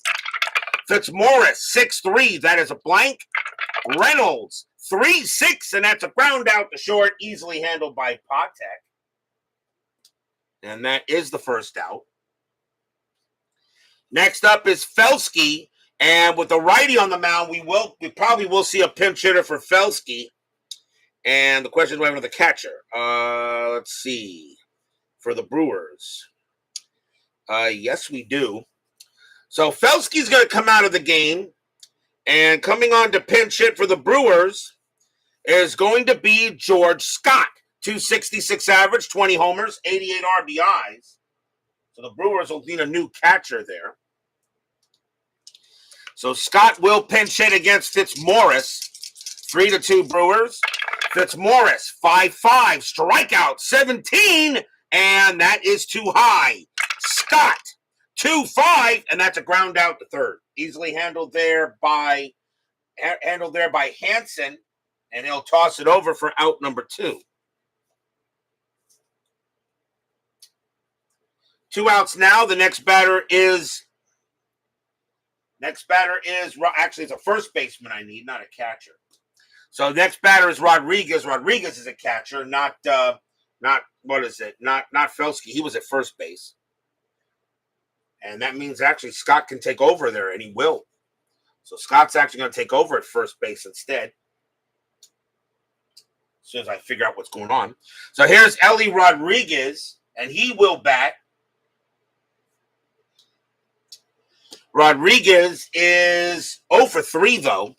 Fitzmaurice, 6-3. That is a blank. Reynolds, 3-6, and that's a ground out to short, easily handled by Patek. And that is the first out. Next up is Felsky. And with the righty on the mound, we probably will see a pinch hitter for Felsky. And the question is, do we have another catcher? Let's see. For the Brewers. Yes, we do. So Felsky's going to come out of the game. And coming on to pinch hit for the Brewers is going to be George Scott. 266 average, 20 homers, 88 RBIs. So the Brewers will need a new catcher there. So Scott will pinch hit against Fitzmaurice. 3-2 Brewers. Fitzmaurice, 5-5, strikeout, 17, and that is too high. Scott, 2-5, and that's a ground out to third. Easily handled there by Hansen, and he'll toss it over for out number 2. 2 outs now. The next batter is actually it's a first baseman I need, not a catcher. So next batter is Rodriguez. Rodriguez is a catcher, not Felsky. He was at first base. And that means actually Scott can take over there, and he will. So Scott's actually going to take over at first base instead. As soon as I figure out what's going on. So here's Ellie Rodriguez, and he will bat. Rodriguez is 0 for 3, though.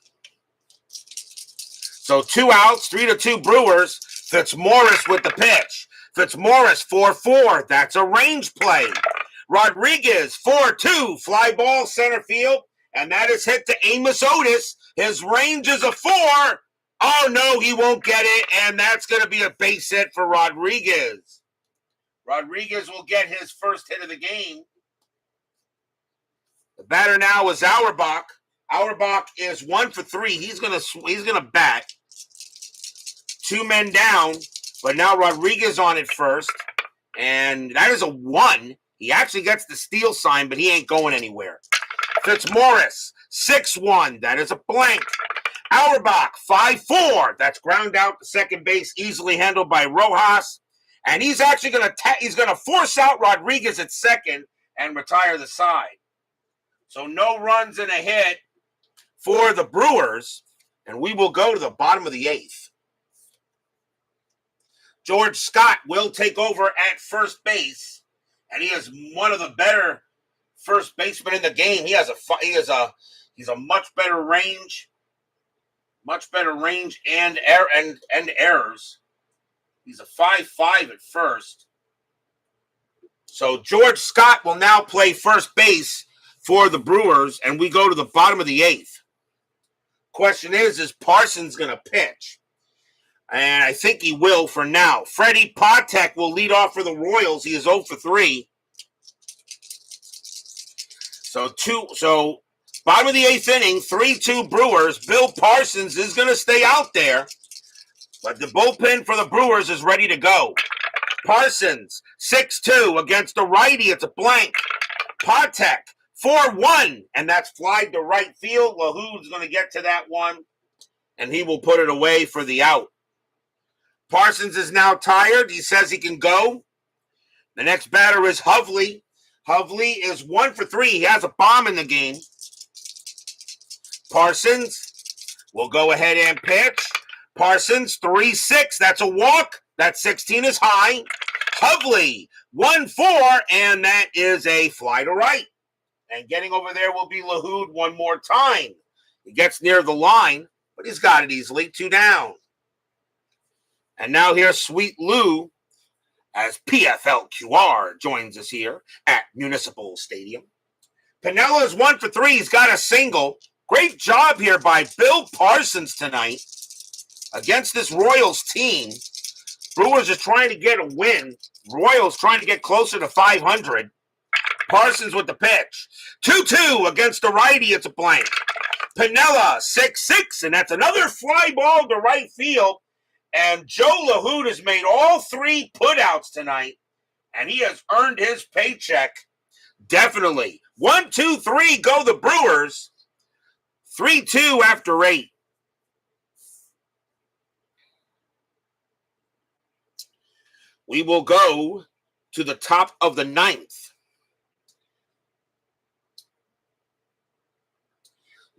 So 2 outs, 3-2 Brewers. Fitzmaurice with the pitch. Fitzmaurice, 4-4. That's a range play. Rodriguez, 4-2. Fly ball, center field. And that is hit to Amos Otis. His range is a 4. Oh, no, he won't get it. And that's going to be a base hit for Rodriguez. Rodriguez will get his first hit of the game. The batter now is Auerbach. Auerbach is 1 for 3. He's gonna bat. 2 men down, but now Rodriguez on it first, and that is a 1. He actually gets the steal sign, but he ain't going anywhere. Fitzmaurice, 6-1. That is a blank. Auerbach, 5-4. That's ground out to second base, easily handled by Rojas, and he's actually gonna force out Rodriguez at second and retire the side. So no runs and a hit for the Brewers, and we will go to the bottom of the 8th. George Scott will take over at first base, and he is one of the better first basemen in the game. He's a much better range and errors. He's a 5-5 at first. So George Scott will now play first base for the Brewers, and we go to the bottom of the 8th. Question is Parsons going to pitch? And I think he will for now. Freddie Patek will lead off for the Royals. He is 0 for 3. So bottom of the 8th inning, 3-2 Brewers. Bill Parsons is going to stay out there, but the bullpen for the Brewers is ready to go. Parsons, 6-2 against the righty. It's a blank. Patek, 4-1, and that's flied to right field. Lahoud's going to get to that one, and he will put it away for the out. Parsons is now tired. He says he can go. The next batter is Hovley. Hovley is 1 for 3. He has a bomb in the game. Parsons will go ahead and pitch. Parsons, 3-6. That's a walk. That 16 is high. Hovley, 1-4, and that is a fly to right. And getting over there will be Lahoud one more time. He gets near the line, but he's got it easily. 2 down. And now here's Sweet Lou as PFLQR joins us here at Municipal Stadium. Pinella is 1 for 3. He's got a single. Great job here by Bill Parsons tonight against this Royals team. Brewers are trying to get a win. Royals trying to get closer to 500. Parsons with the pitch. 2-2 against the righty. It's a blank. Pinella, 6-6, and that's another fly ball to right field. And Joe Lahoud has made all 3 putouts tonight, and he has earned his paycheck. Definitely. 1, 2, 3, go the Brewers. 3-2 after 8. We will go to the top of the 9th.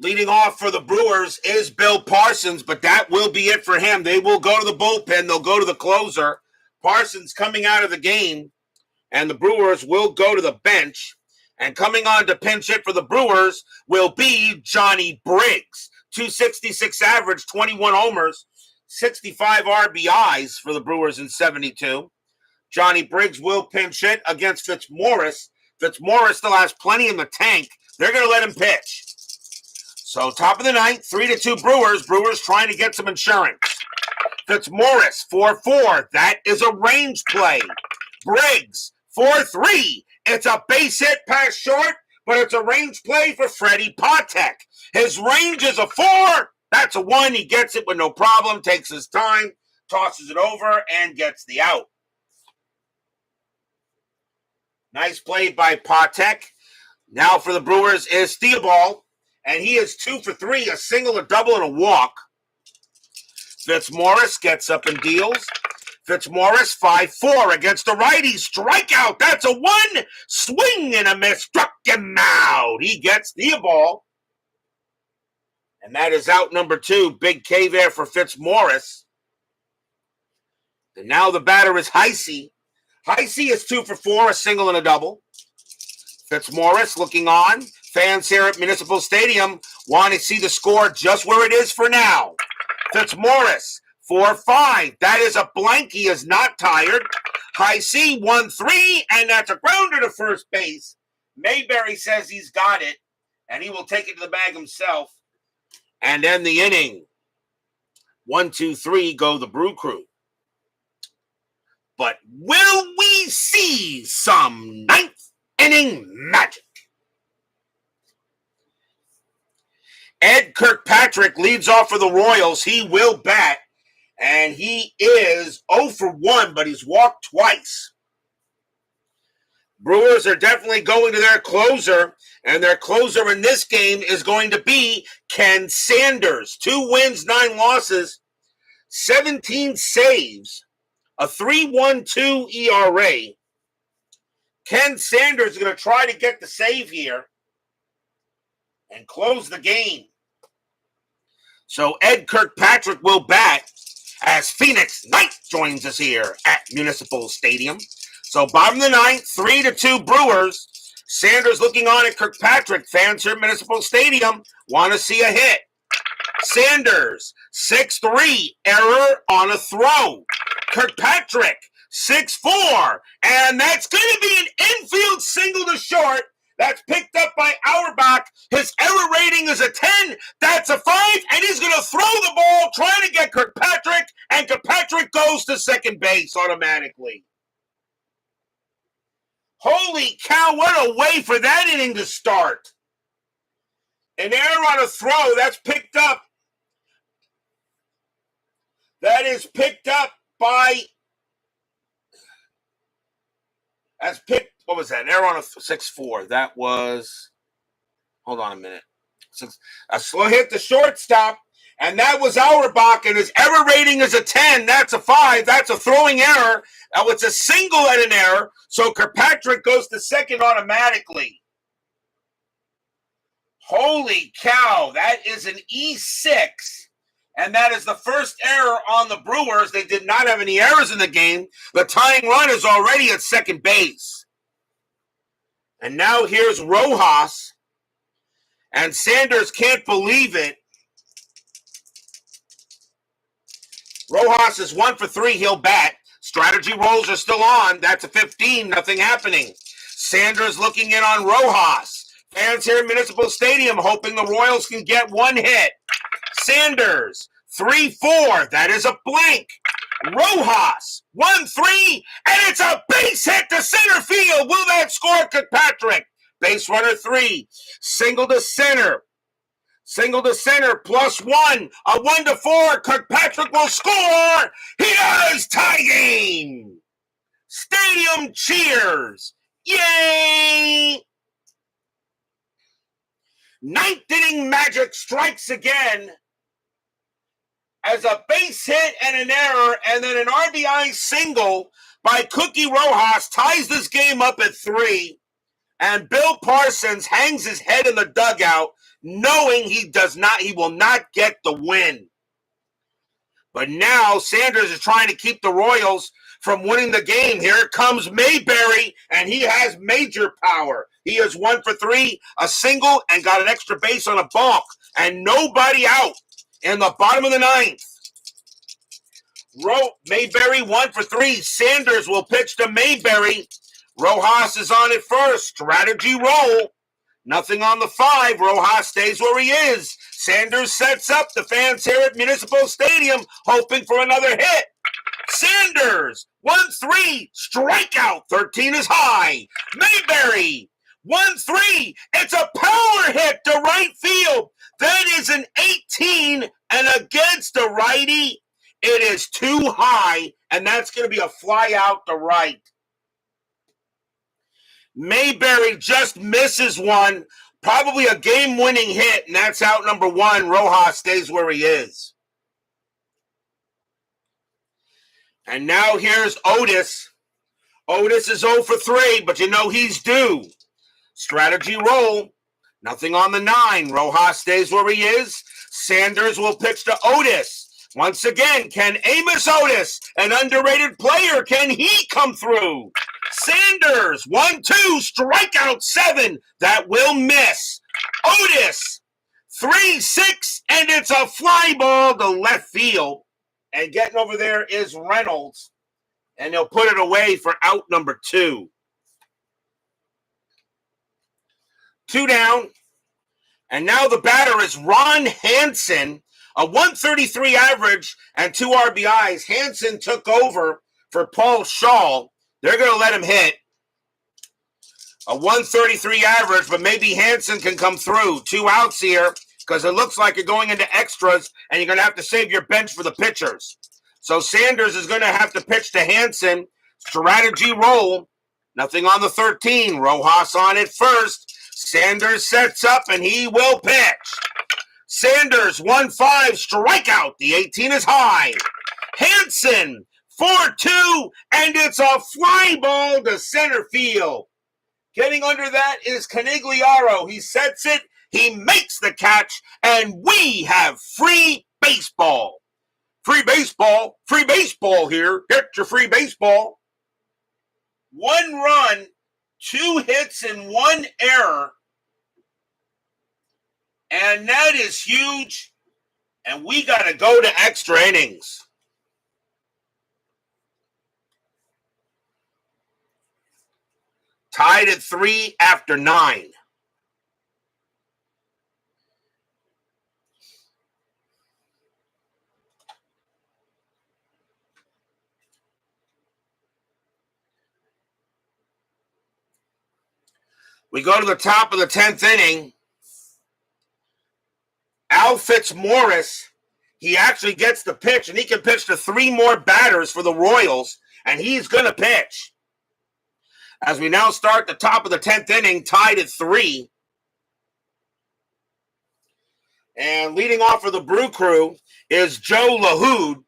Leading off for the Brewers is Bill Parsons, but that will be it for him. They will go to the bullpen. They'll go to the closer. Parsons coming out of the game, and the Brewers will go to the bench. And coming on to pinch hit for the Brewers will be Johnny Briggs. 266 average, 21 homers, 65 RBIs for the Brewers in 72. Johnny Briggs will pinch hit against Fitzmaurice. Fitzmaurice still has plenty in the tank. They're going to let him pitch. So top of the ninth, 3-2 Brewers. Brewers trying to get some insurance. Fitzmaurice, 4-4. That is a range play. Briggs, 4-3. It's a base hit past short, but it's a range play for Freddie Patek. His range is a 4. That's a 1. He gets it with no problem, takes his time, tosses it over, and gets the out. Nice play by Patek. Now for the Brewers is Theobald, and he is 2 for 3, a single, a double, and a walk. Fitzmaurice gets up and deals. Fitzmaurice, 5-4 against the righty. Strikeout. That's a 1. Swing and a miss. Struck him out. He gets Theobald. And that is out number 2. Big K there for Fitzmaurice. And now the batter is Heisey. Heisey is 2 for 4, a single and a double. Fitzmaurice looking on. Fans here at Municipal Stadium want to see the score just where it is for now. Fitzmaurice, 4-5. That is a blank. He is not tired. Heisey, 1-3, and that's a grounder to first base. Mayberry says he's got it, and he will take it to the bag himself. And end the inning. 1-2-3 go the Brew Crew. But will we see some ninth inning magic? Ed Kirkpatrick leads off for the Royals. He will bat, and he is 0 for 1, but he's walked twice. Brewers are definitely going to their closer, and their closer in this game is going to be Ken Sanders. 2 wins, 9 losses, 17 saves, a 3.12 ERA. Ken Sanders is going to try to get the save here and close the game. So Ed Kirkpatrick will bat as Phoenix Knight joins us here at Municipal Stadium. So bottom of the ninth, 3-2 Brewers. Sanders looking on at Kirkpatrick. Fans here at Municipal Stadium want to see a hit. Sanders, 6-3, error on a throw. Kirkpatrick, 6-4, and that's going to be an infield single to short. That's picked up by Auerbach. His error rating is a 10. That's a 5, and he's going to throw the ball, trying to get Kirkpatrick, and Kirkpatrick goes to second base automatically. Holy cow, what a way for that inning to start. An error on a throw, that's picked up. That is picked up by, what was that? An error on a 6-4. That was, hold on a minute. A slow hit to shortstop, and that was Auerbach, and his error rating is a 10. That's a 5. That's a throwing error. It's a single and an error, so Kirkpatrick goes to second automatically. Holy cow, that is an E6, and that is the first error on the Brewers. They did not have any errors in the game. The tying run is already at second base. And now here's Rojas, and Sanders can't believe it. Rojas is 1 for 3. He'll bat. Strategy rolls are still on. That's a 15. Nothing happening. Sanders looking in on Rojas. Fans here at Municipal Stadium hoping the Royals can get one hit. Sanders, 3-4. That is a blank. Rojas, 1-3, and it's a base hit to center field. Will that score Kirkpatrick? Base runner 3. Single to center. Single to center, +1. A 1-4. Kirkpatrick will score. He does. Tie game. Stadium cheers. Yay! Ninth inning magic strikes again as a base hit and an error, and then an RBI single by Cookie Rojas ties this game up at 3. And Bill Parsons hangs his head in the dugout, knowing he will not get the win. But now Sanders is trying to keep the Royals from winning the game. Here comes Mayberry, and he has major power. He is 1 for 3, a single, and got an extra base on a balk, and nobody out in the bottom of the ninth. Mayberry 1 for 3. Sanders will pitch to Mayberry. Rojas is on it first. Strategy roll. Nothing on the 5. Rojas stays where he is. Sanders sets up. The fans here at Municipal Stadium hoping for another hit. Sanders 1-3. Strikeout. 13 is high. Mayberry 1-3. It's a power hit to right field. That is an 18, and against the righty, it is too high, and that's going to be a fly out to right. Mayberry just misses one, probably a game-winning hit, and that's out number 1. Rojas stays where he is. And now here's Otis. Otis is 0 for 3, but you know he's due. Strategy roll. Nothing on the 9. Rojas stays where he is. Sanders will pitch to Otis. Once again, can Amos Otis, an underrated player, can he come through? Sanders, 1-2, strikeout 7. That will miss. Otis, 3-6, and it's a fly ball to left field. And getting over there is Reynolds, and they'll put it away for out number 2. 2 down, and now the batter is Ron Hansen, a 133 average and 2 RBIs. Hansen took over for Paul Shaw. They're going to let him hit. A 133 average, but maybe Hansen can come through. 2 outs here because it looks like you're going into extras and you're going to have to save your bench for the pitchers. So Sanders is going to have to pitch to Hansen. Strategy roll. Nothing on the 13. Rojas on it first. Sanders sets up and he will pitch. Sanders 1-5, strikeout. The 18 is high. Hansen 4-2, and it's a fly ball to center field. Getting under that is Canigliaro. He sets it, he makes the catch, and we have free baseball. Free baseball here. Get your free baseball. 1 run, 2 hits, and 1 error. And that is huge. And we got to go to extra innings. Tied at 3 after 9. We go to the top of the 10th inning. Al Fitzmaurice, he actually gets the pitch, and he can pitch to 3 more batters for the Royals, and he's going to pitch. As we now start the top of the 10th inning, tied at 3. And leading off for the Brew Crew is Joe LaHood,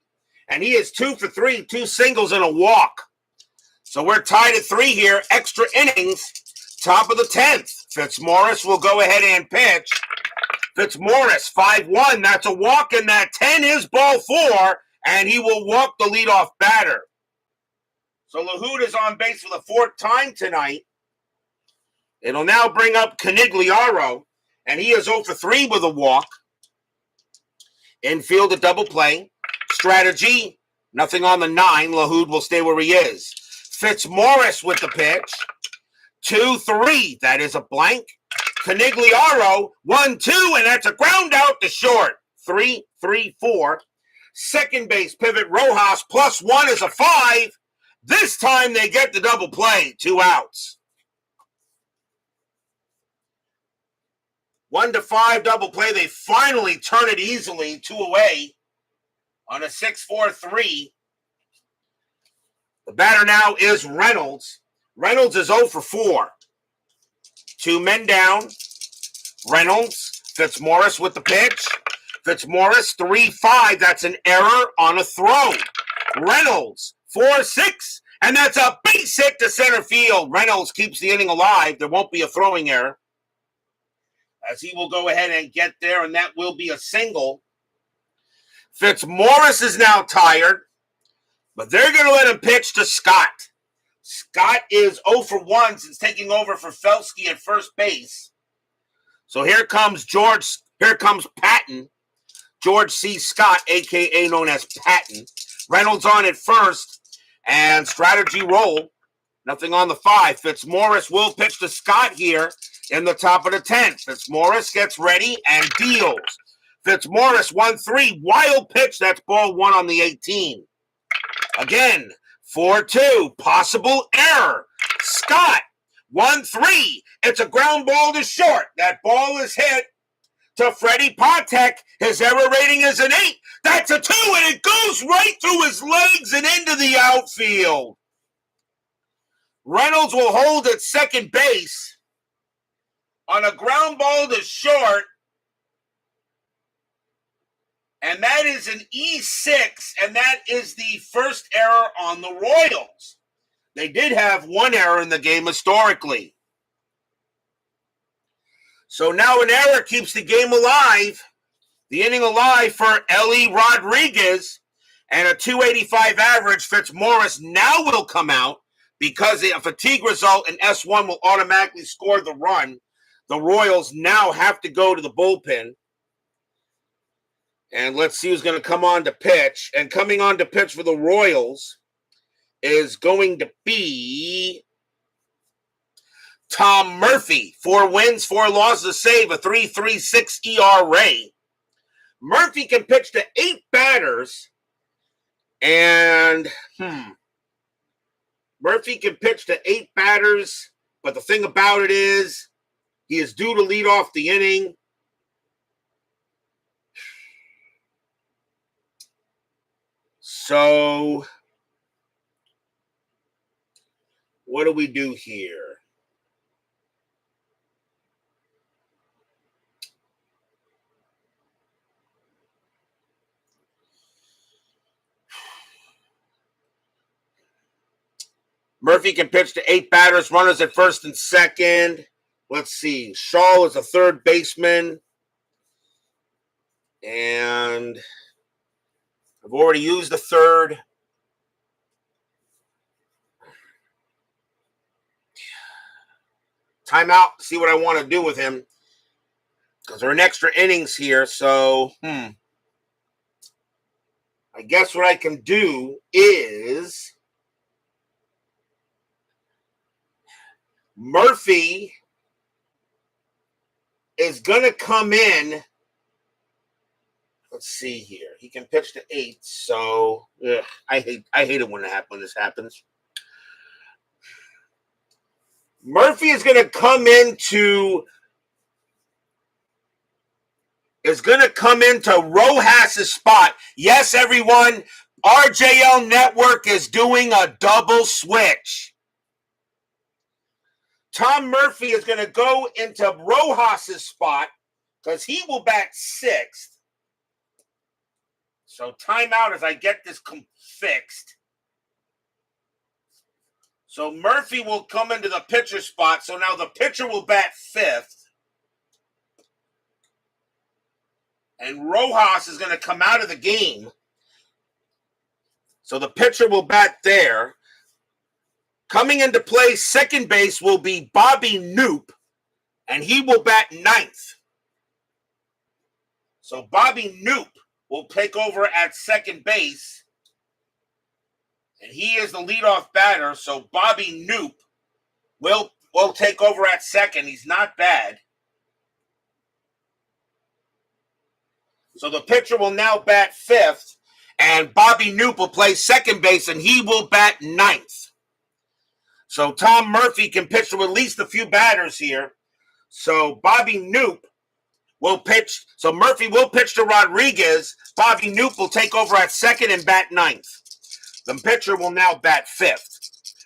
and he is 2 for 3, 2 singles and a walk. So we're tied at 3 here, extra innings, top of the 10th. Fitzmaurice will go ahead and pitch. Fitzmaurice, 5-1, that's a walk, and that 10 is ball 4, and he will walk the leadoff batter. So LaHood is on base for the 4th time tonight. It'll now bring up Canigliaro, and he is 0 for 3 with a walk. Infield a double play. Strategy, nothing on the 9. LaHood will stay where he is. Fitzmaurice with the pitch. 2-3, that is a blank. Canigliaro, 1-2, and that's a ground out to short. 3-3-4. Second base pivot, Rojas, +1 is a 5. This time they get the double play, 2 outs. 1-5 double play. They finally turn it easily, 2 away on a 6-4-3. The batter now is Reynolds. Reynolds is 0 for 4. 2 men down. Reynolds, Fitzmaurice with the pitch. Fitzmaurice, 3-5. That's an error on a throw. Reynolds, 4-6. And that's a base hit to center field. Reynolds keeps the inning alive. There won't be a throwing error, as he will go ahead and get there, and that will be a single. Fitzmaurice is now tired, but they're going to let him pitch to Scott. Scott is 0 for 1 since taking over for Felsky at first base. So here comes Patton. George C. Scott, a.k.a. known as Patton. Reynolds on at first, and strategy roll. Nothing on the 5. Fitzmaurice will pitch to Scott here in the top of the 10th. Fitzmaurice gets ready and deals. Fitzmaurice 1-3. Wild pitch. That's ball 1 on the 18. Again, 4-2. Possible error. Scott 1-3. It's a ground ball to short. That ball is hit to Freddie Patek. His error rating is an 8. That's a 2, and it goes right through his legs and into the outfield. Reynolds will hold at second base on a ground ball to short, and that is an E6, and that is the first error on the Royals. They did have one error in the game historically. So now an error keeps the game alive, the inning alive for Ellie Rodriguez, and a 285 average. Fitzmaurice now will come out because a fatigue result in S1 will automatically score the run. The Royals now have to go to the bullpen. And let's see who's going to come on to pitch. And coming on to pitch for the Royals is going to be Tom Murphy. 4 wins, 4 losses, a save, a 3.36 ERA. Murphy can pitch to 8 batters. And, Murphy can pitch to 8 batters. But the thing about it is, he is due to lead off the inning. So, what do we do here? Murphy can pitch to 8 batters, runners at first and second. Let's see. Shaw is a third baseman. And I've already used the third. Timeout, see what I want to do with him. Because there are an extra innings here, so I guess what I can do is Murphy is going to come in. Let's see here. He can pitch to 8, so I hate it when this happens. Murphy is going to come into Rojas' spot. Yes, everyone, RJL Network is doing a double switch. Tom Murphy is going to go into Rojas' spot because he will bat 6th. So timeout as I get this fixed. So Murphy will come into the pitcher spot. So now the pitcher will bat 5th. And Rojas is going to come out of the game. So the pitcher will bat there. Coming into play, second base will be Bobby Knoop. And he will bat 9th. So Bobby Knoop will take over at second base. And he is the leadoff batter, so Bobby Knoop will take over at second. He's not bad. So the pitcher will now bat 5th, and Bobby Knoop will play second base, and he will bat 9th. So Tom Murphy can pitch to at least a few batters here. So Bobby Knoop will pitch. So Murphy will pitch to Rodriguez. Bobby Knoop will take over at second and bat 9th. The pitcher will now bat 5th.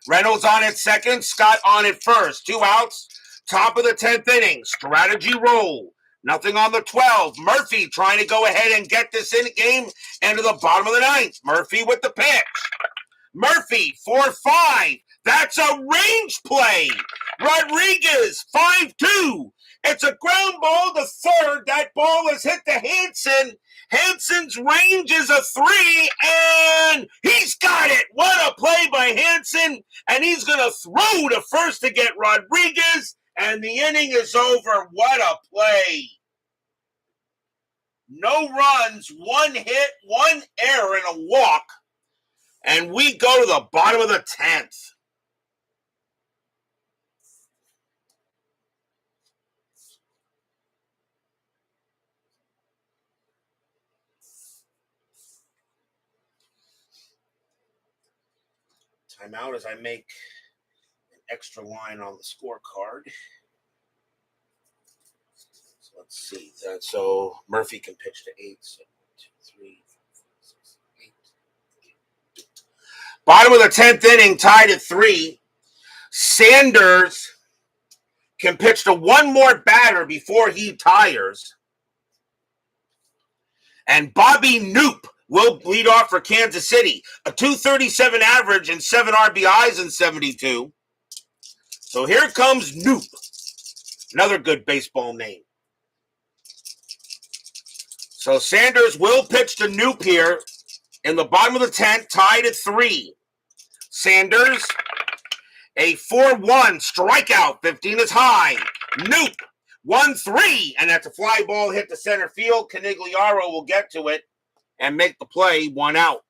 Reynolds on at second. Scott on at first. 2 outs. Top of the 10th inning. Strategy roll. Nothing on the 12. Murphy trying to go ahead and get this game into the bottom of the 9th. Murphy with the pitch. Murphy, 4-5. That's a range play. Rodriguez, 5-2. It's a ground ball to third. That ball has hit to Hanson. Hanson's range is a 3, and he's got it. What a play by Hanson. And he's going to throw to first to get Rodriguez, and the inning is over. What a play. No runs, 1 hit, 1 error, and a walk. And we go to the bottom of the 10th. Timeout as I make an extra line on the scorecard. So let's see. So Murphy can pitch to 8. So 1, 2, 3, 4, 5, 6, 8. Bottom of the 10th inning, tied at 3. Sanders can pitch to one more batter before he tires. And Bobby Knoop will lead off for Kansas City. A 237 average and 7 RBIs in 72. So here comes Knoop. Another good baseball name. So Sanders will pitch to Knoop here in the bottom of the 10th, tied at 3. Sanders, a 4-1 strikeout. 15 is high. Knoop, 1-3. And that's a fly ball hit to center field. Canigliaro will get to it and make the play, 1 out.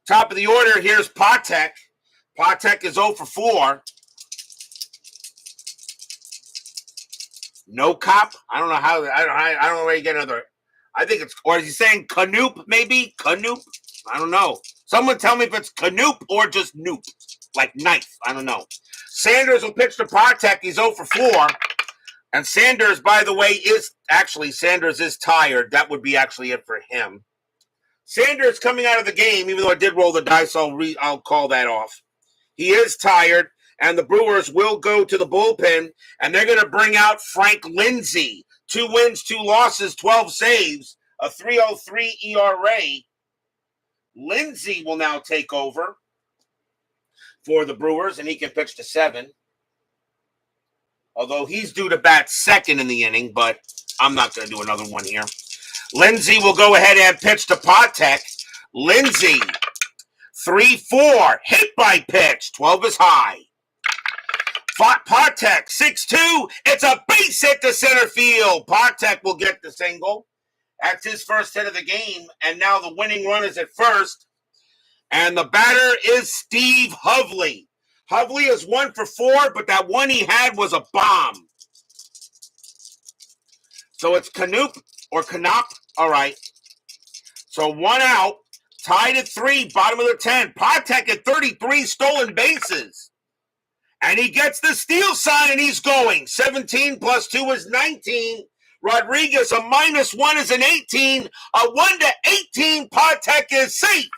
Top of the order, here's Patek. Patek is 0 for 4. No cop. I don't know how. I don't know where you get another. I think it's, or is he saying Canoop maybe? Canoop? I don't know. Someone tell me if it's Canoop or just Noop, like knife. I don't know. Sanders will pitch to Patek. He's 0 for 4. And Sanders, by the way, Sanders is tired. That would be actually it for him. Sanders coming out of the game, even though I did roll the dice, I'll call that off. He is tired, and the Brewers will go to the bullpen, and they're going to bring out Frank Lindsay. 2 wins, 2 losses, 12 saves, a 3.03 ERA. Lindsay will now take over for the Brewers, and he can pitch to 7. Although he's due to bat second in the inning, but I'm not going to do another one here. Lindsay will go ahead and pitch to Patek. Lindsay, 3-4, hit by pitch, 12 is high. Patek, 6-2, it's a base hit to center field. Patek will get the single. That's his first hit of the game, and now the winning run is at first. And the batter is Steve Hovley. Hovley is 1 for 4, but that one he had was a bomb. So it's Canoop or Canop. All right. So 1 out, tied at 3, bottom of the 10. Patek at 33 stolen bases. And he gets the steal sign, and he's going. 17 plus 2 is 19. Rodriguez, a -1 is an 18. A 1-18, Patek is safe.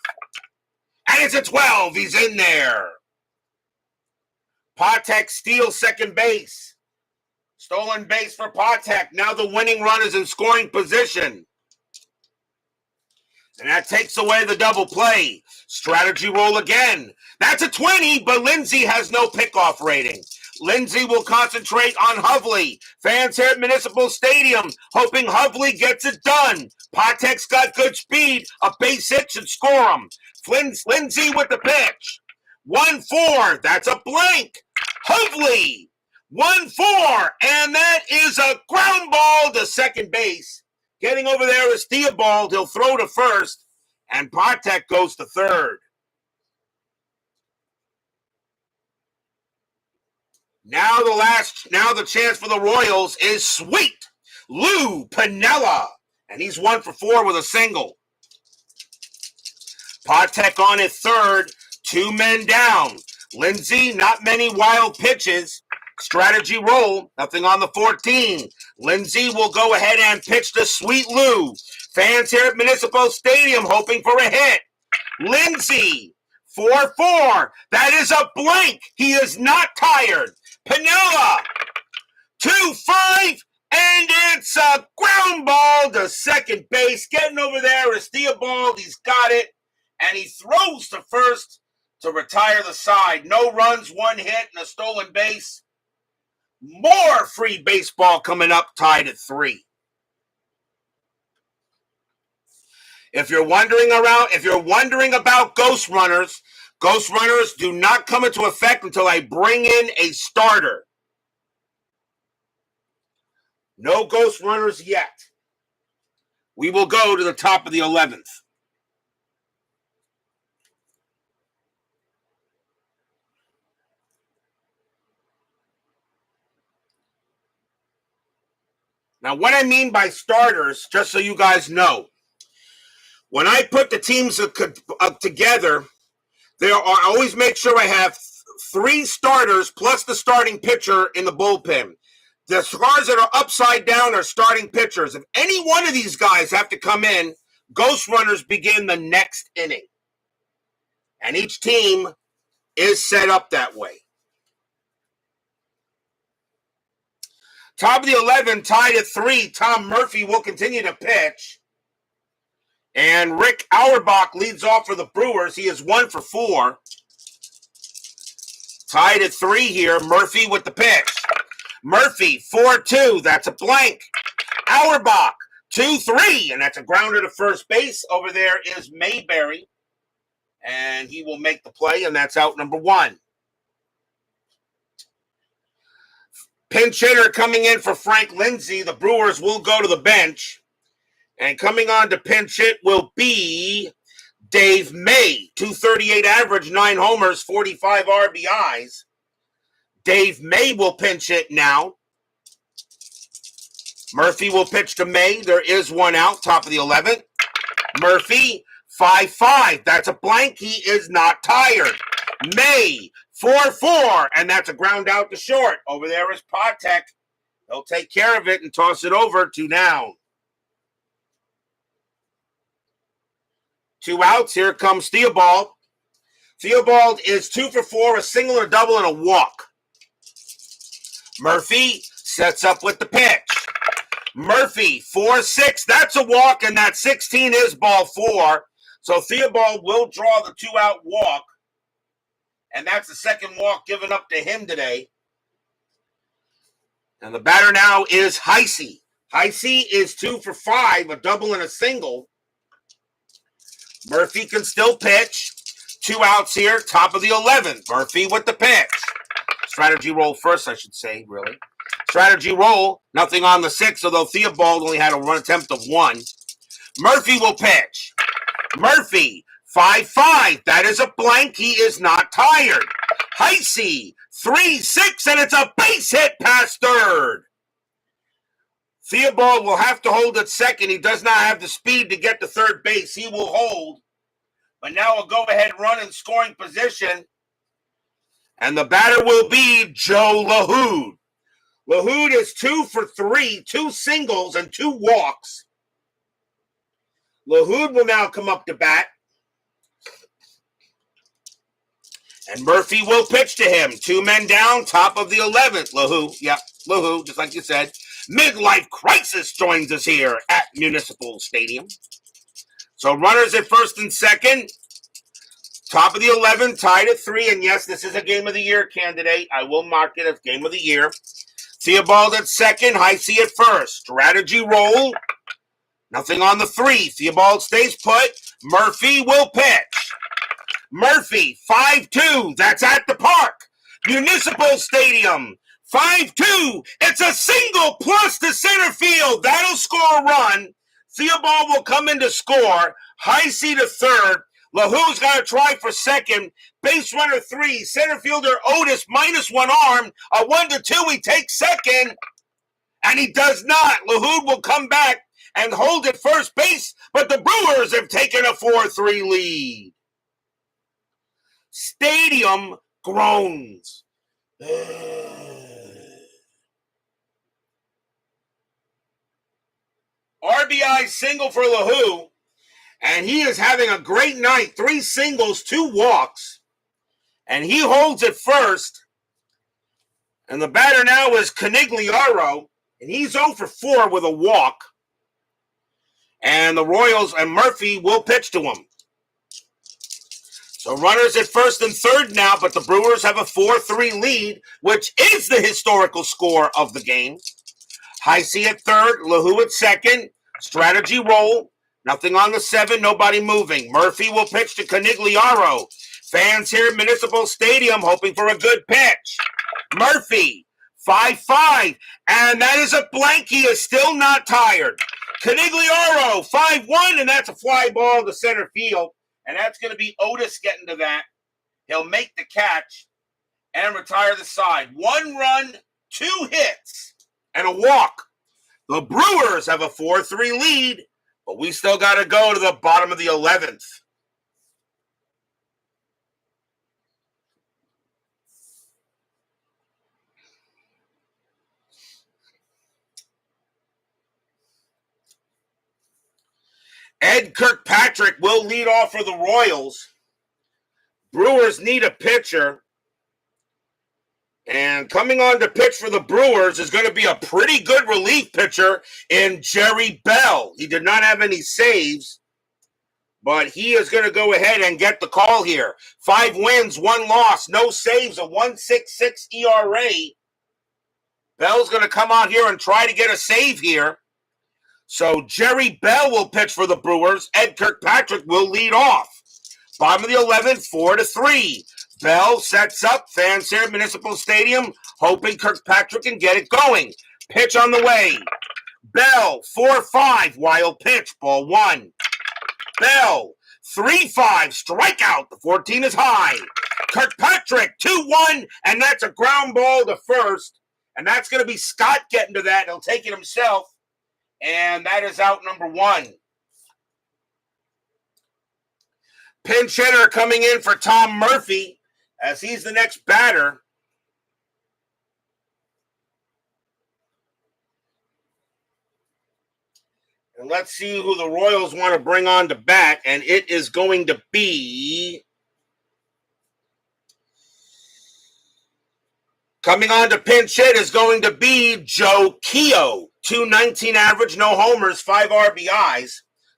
And it's a 12. He's in there. Patek steals second base. Stolen base for Patek. Now the winning run is in scoring position. And that takes away the double play. Strategy roll again. That's a 20, but Lindsay has no pickoff rating. Lindsay will concentrate on Hovley. Fans here at Municipal Stadium hoping Hovley gets it done. Patek's got good speed. A base hit should score him. Lindsay with the pitch. 1-4. That's a blank. Hovley. 1-4. And that is a ground ball to second base. Getting over there is Theobald. He'll throw to first. And Patek goes to third. Now the chance for the Royals is sweet. Lou Piniella. And he's 1 for 4 with a single. Patek on at third. 2 men down. Lindsay, not many wild pitches. Strategy roll. Nothing on the 14. Lindsay will go ahead and pitch to Sweet Lou. Fans here at Municipal Stadium hoping for a hit. Lindsay, 4-4. That is a blank. He is not tired. Piniella, 2-5. And it's a ground ball to second base. Getting over there is Theobald. He's got it. And he throws to first. to retire the side. No runs, 1 hit, and a stolen base. More free baseball coming up, tied at 3. If you're wondering about ghost runners do not come into effect until I bring in a starter. No ghost runners yet. We will go to the top of the 11th. Now, what I mean by starters, just so you guys know, when I put the teams together, I always make sure I have 3 starters plus the starting pitcher in the bullpen. The stars that are upside down are starting pitchers. If any one of these guys have to come in, ghost runners begin the next inning. And each team is set up that way. Top of the 11, tied at 3. Tom Murphy will continue to pitch. And Rick Auerbach leads off for the Brewers. He is 1 for 4. Tied at 3 here. Murphy with the pitch. Murphy, 4-2. That's a blank. Auerbach, 2-3. And that's a grounder to first base. Over there is Mayberry. And he will make the play, and that's out number 1. Pinch hitter coming in for Frank Lindsay. The Brewers will go to the bench. And coming on to pinch hit will be Dave May. 238 average, 9 homers, 45 RBIs. Dave May will pinch hit now. Murphy will pitch to May. There is 1 out, top of the 11th. Murphy, 5-5. That's a blank. He is not tired. May, 4-4. And that's a ground out to short. Over there is Patek. He'll take care of it and toss it over to down. 2 outs. Here comes Theobald. Theobald is 2 for 4, a single, a double, and a walk. Murphy sets up with the pitch. Murphy, 4-6. That's a walk, and that 16 is ball 4. So Theobald will draw the 2-out walk. And that's the second walk given up to him today. And the batter now is Heisey. Heisey is 2 for 5, a double and a single. Murphy can still pitch. 2 outs here, top of the 11th. Murphy with the pitch. Strategy roll first, I should say, really. Strategy roll, nothing on the 6th, although Theobald only had a run attempt of 1. Murphy will pitch. Murphy, 5-5. That is a blank. He is not tired. Heisey, 3-6, and it's a base hit past third. Theobald will have to hold at second. He does not have the speed to get to third base. He will hold. But now a go-ahead run in scoring position. And the batter will be Joe LaHood. LaHood is 2 for 3, 2 singles and 2 walks. LaHood will now come up to bat. And Murphy will pitch to him. 2 men down, top of the 11th. LaHood, just like you said. Midlife crisis joins us here at Municipal Stadium. So runners at first and second. Top of the 11, tied at 3. And yes, this is a Game of the Year candidate. I will mark it as Game of the Year. Theobald at second, Heisey at first. Strategy roll. Nothing on the 3. Theobald stays put. Murphy will pitch. Murphy, 5-2. That's at the park. Municipal Stadium. 5-2. It's a single plus to center field. That'll score a run. Theobald will come in to score. Heisey to third. LaHood's got to try for second. Base runner 3. Center fielder Otis minus 1 arm. A 1-2. He takes second. And he does not. LaHood will come back and hold at first base. But the Brewers have taken a 4-3 lead. Stadium groans. RBI single for LaHood. And he is having a great night. 3 singles, 2 walks. And he holds at first. And the batter now is Canigliaro. And he's 0 for 4 with a walk. And the Royals and Murphy will pitch to him. So runners at first and third now, but the Brewers have a 4-3 lead, which is the historical score of the game. Heisey at third, LaHoo at second. Strategy roll. Nothing on the 7, nobody moving. Murphy will pitch to Canigliaro. Fans here at Municipal Stadium hoping for a good pitch. Murphy, 5-5. And that is a blank. He is still not tired. Canigliaro, 5-1, and that's a fly ball to center field. And that's going to be Otis getting to that. He'll make the catch and retire the side. 1 run, 2 hits, and a walk. The Brewers have a 4-3 lead, but we still got to go to the bottom of the 11th. Ed Kirkpatrick will lead off for the Royals. Brewers need a pitcher. And coming on to pitch for the Brewers is going to be a pretty good relief pitcher in Jerry Bell. He did not have any saves, but he is going to go ahead and get the call here. 5 wins, 1 loss, no saves, a 1.66 ERA. Bell's going to come out here and try to get a save here. So Jerry Bell will pitch for the Brewers. Ed Kirkpatrick will lead off. Bottom of the 11th, 4-3. Bell sets up. Fans here at Municipal Stadium hoping Kirkpatrick can get it going. Pitch on the way. Bell, 4-5. Wild pitch, ball 1. Bell, 3-5. Strikeout. The 14 is high. Kirkpatrick, 2-1. And that's a ground ball to first. And that's going to be Scott getting to that. He'll take it himself. And that is out number 1. Pinch hitter coming in for Tom Murphy as he's the next batter. And let's see who the Royals want to bring on to bat. And it is going to be... Coming on to pinch hit is going to be Joe Keogh. 219 average, no homers, 5 RBIs.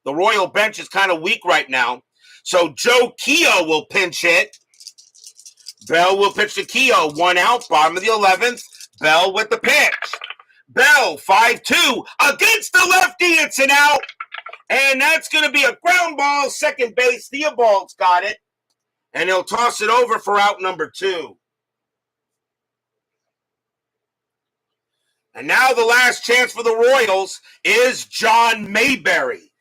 The Royal bench is kind of weak right now. So Joe Keogh will pinch hit. Bell will pitch to Keogh. 1 out, bottom of the 11th. Bell with the pitch. Bell, 5-2. Against the lefty, it's an out. And that's going to be a ground ball, second base. Theobald's got it. And he'll toss it over for out number 2. And now the last chance for the Royals is John Mayberry.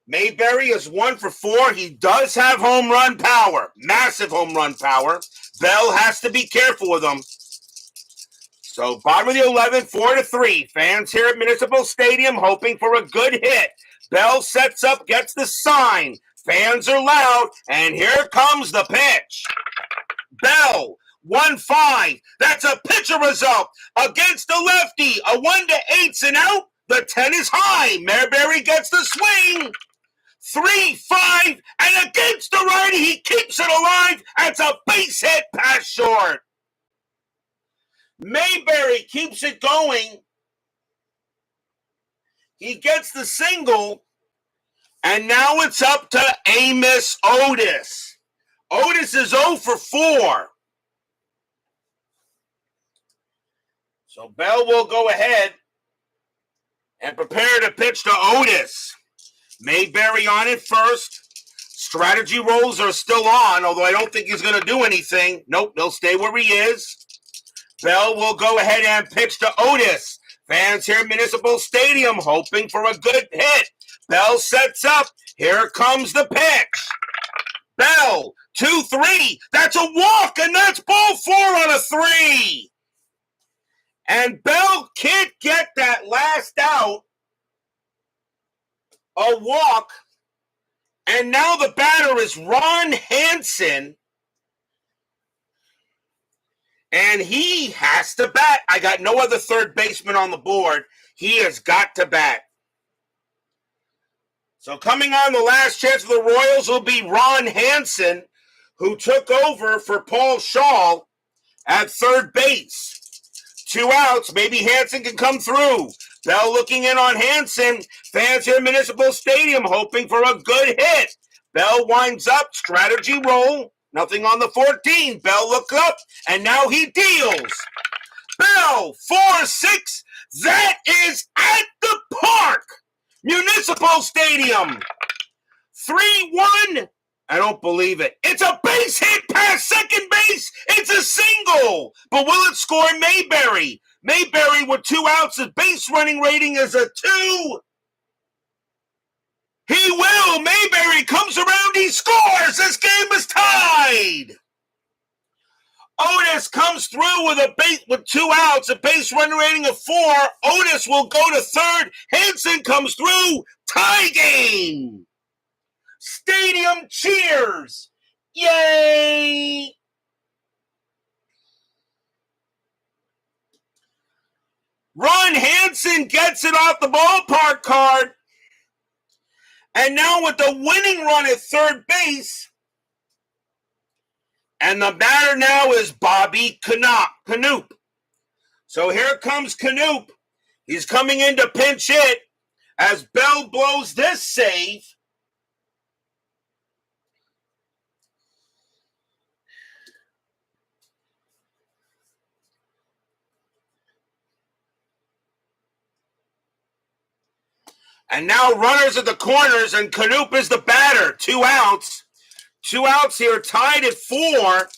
Mayberry is 1 for 4. He does have home run power, massive home run power. Bell has to be careful with him. So bottom of the 11th, 4-3. Fans here at Municipal Stadium hoping for a good hit. Bell sets up, gets the sign. Fans are loud, and here comes the pitch. Bell. 1-5. That's a pitcher result against the lefty. A 1-8's an out. The 10 is high. Mayberry gets the swing. 3-5. And against the righty, he keeps it alive. That's a base hit pass short. Mayberry keeps it going. He gets the single. And now it's up to Amos Otis. Otis is 0 for 4. So Bell will go ahead and prepare to pitch to Otis. Mayberry on it first. Strategy rolls are still on, although I don't think he's going to do anything. Nope, he'll stay where he is. Bell will go ahead and pitch to Otis. Fans here at Municipal Stadium hoping for a good hit. Bell sets up. Here comes the pitch. Bell, 2-3. That's a walk, and that's ball 4 on a 3. And Bell can't get that last out. A walk. And now the batter is Ron Hansen. And he has to bat. I got no other third baseman on the board. He has got to bat. So coming on the last chance for the Royals will be Ron Hansen, who took over for Paul Shaw at third base. 2 outs. Maybe Hansen can come through. Bell looking in on Hansen. Fans here at Municipal Stadium hoping for a good hit. Bell winds up. Strategy roll. Nothing on the 14. Bell looks up, and now he deals. Bell, 4-6. That is at the park. Municipal Stadium. 3-1. I don't believe it. It's a base hit past second base. It's a single. But will it score Mayberry? Mayberry with 2 outs. His base running rating is a 2. He will. Mayberry comes around. He scores. This game is tied. Otis comes through with 2 outs, a base run rating of 4. Otis will go to third. Hanson comes through. Tie game. Stadium cheers. Yay! Ron Hanson gets it off the ballpark card. And now with the winning run at third base, and the batter now is Bobby Canoop. So here comes Canoop. He's coming in to pinch hit as Bell blows this save. And now runners at the corners, and Canoop is the batter. 2 outs. 2 outs here, tied at 4.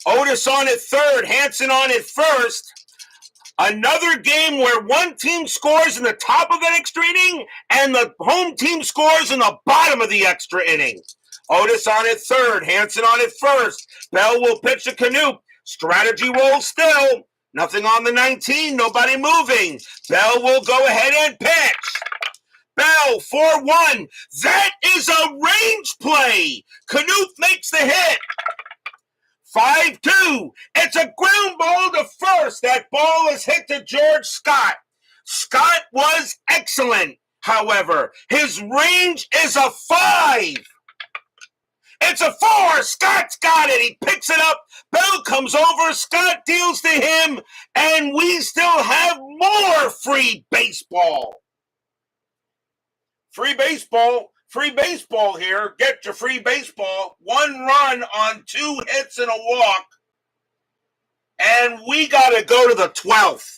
Otis on at third, Hanson on at first. Another game where one team scores in the top of an extra inning and the home team scores in the bottom of the extra inning. Otis on at third, Hanson on at first. Bell will pitch to Canoop. Strategy roll still. Nothing on the 19, nobody moving. Bell will go ahead and pitch. Bell, 4-1. That is a range play. Canoop makes the hit. 5-2. It's a ground ball to first. That ball is hit to George Scott. Scott was excellent, however. His range is a 5. It's a 4. Scott's got it. He picks it up. Bell comes over. Scott deals to him. And we still have more free baseball. Free baseball here. Get your free baseball. 1 run on 2 hits and a walk. And we got to go to the 12th.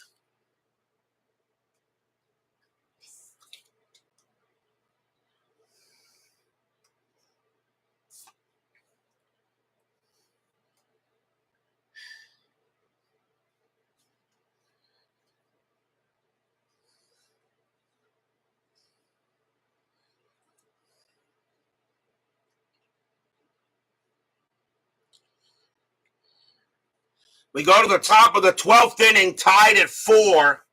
We go to the top of the 12th inning, tied at 4.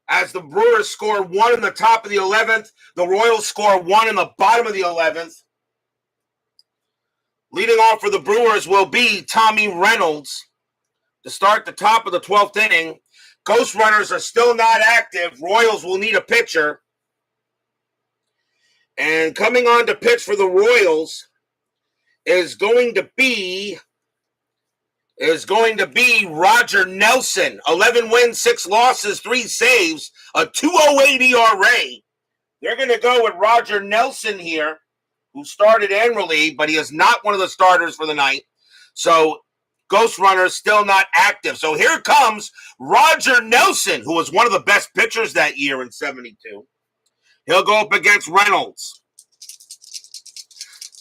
As the Brewers score 1 in the top of the 11th, the Royals score 1 in the bottom of the 11th. Leading off for the Brewers will be Tommy Reynolds to start the top of the 12th inning. Ghost runners are still not active. Royals will need a pitcher. And coming on to pitch for the Royals is going to be Roger Nelson. 11 wins, 6 losses, 3 saves, a 2.08 ERA. They're going to go with Roger Nelson here, who started in relief, but he is not one of the starters for the night. So Ghost Runner's still not active. So here comes Roger Nelson, who was one of the best pitchers that year in 72. He'll go up against Reynolds.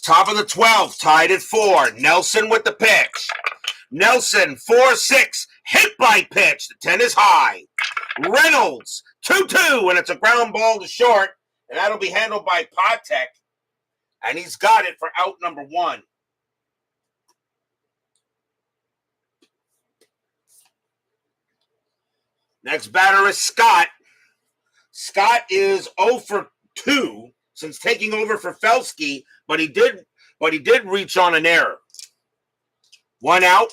Top of the 12th, tied at 4. Nelson with the pitch. Nelson, 4-6, hit by pitch. The 10 is high. Reynolds, 2-2, and it's a ground ball to short, and that'll be handled by Patek, and he's got it for out number 1. Next batter is Scott. Scott is 0 for 2 since taking over for Felsky, but he did reach on an error. 1 out.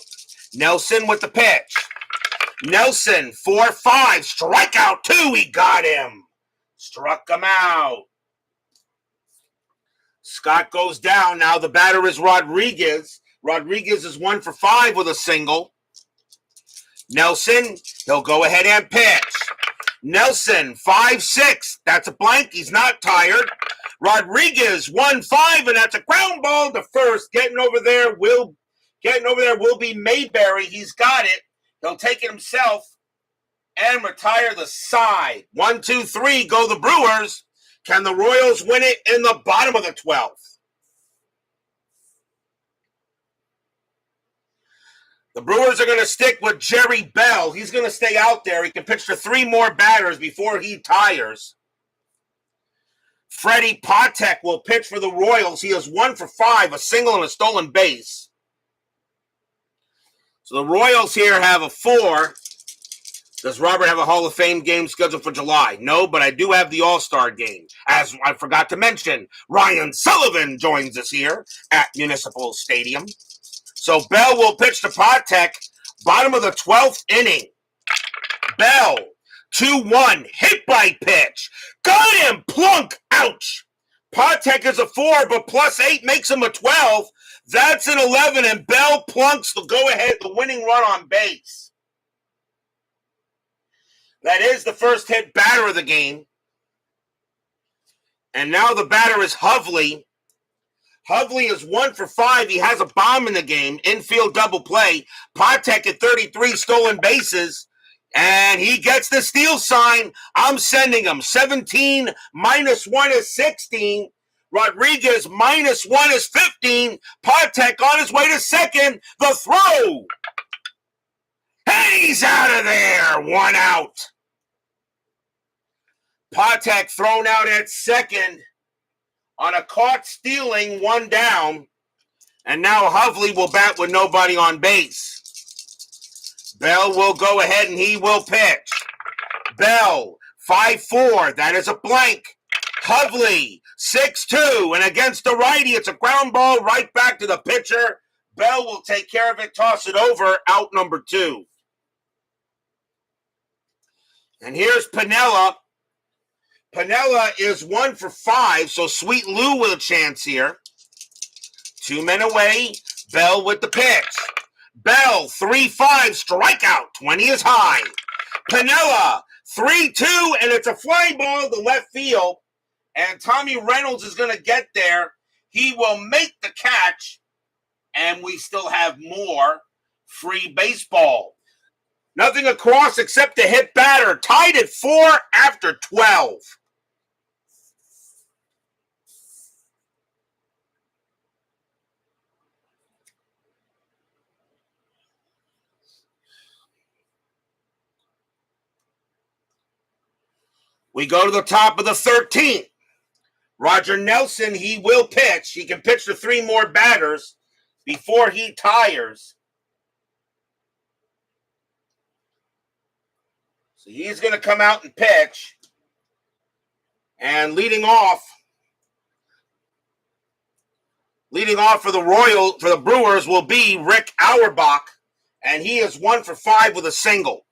Nelson with the pitch. Nelson, 4-5. Strikeout 2. He got him. Struck him out. Scott goes down. Now the batter is Rodriguez. Rodriguez is 1 for 5 with a single. Nelson, he'll go ahead and pitch. Nelson, 5-6. That's a blank. He's not tired. Rodriguez 1-5, and that's a ground ball to first. Getting over there will be Mayberry. He's got it. He'll take it himself and retire the side. 1, 2, 3, go the Brewers. Can the Royals win it in the bottom of the 12th? The Brewers are going to stick with Jerry Bell. He's going to stay out there. He can pitch to 3 more batters before he tires. Freddie Patek will pitch for the Royals. He is 1 for 5, a single and a stolen base. So the Royals here have a 4. Does Robert have a Hall of Fame game scheduled for July? No, but I do have the All-Star game. As I forgot to mention, Ryan Sullivan joins us here at Municipal Stadium. So Bell will pitch to Patek, bottom of the 12th inning. Bell, 2-1, hit by pitch. Got him, plunk, ouch. Patek is a 4, but +8 makes him a 12. That's an 11, and Bell plunks the go-ahead, the winning run on base. That is the first hit batter of the game. And now the batter is Hovley. Hovley is 1 for 5. He has a bomb in the game. Infield double play. Patek at 33 stolen bases. And he gets the steal sign. I'm sending him. 17 minus 1 is 16. Rodriguez -1 is 15. Patek on his way to second. The throw. He's out of there. 1 out. Patek thrown out at second on a caught stealing, 1 down. And now Hovley will bat with nobody on base. Bell will go ahead and he will pitch. Bell, 5-4. That is a blank. Hovley, 6-2. And against the righty, it's a ground ball right back to the pitcher. Bell will take care of it, toss it over, out number 2. And here's Piniella. Piniella is 1 for 5, so Sweet Lou with a chance here. 2 men away. Bell with the pitch. Bell, 3-5, strikeout. 20 is high. Piniella, 3-2, and it's a fly ball to left field. And Tommy Reynolds is going to get there. He will make the catch, and we still have more free baseball. Nothing across except the hit batter. Tied at 4 after 12. We go to the top of the 13th. Roger Nelson, he will pitch. He can pitch to 3 more batters before he tires. So he's going to come out and pitch. And leading off for the Brewers will be Rick Auerbach, and he is 1 for 5 with a single.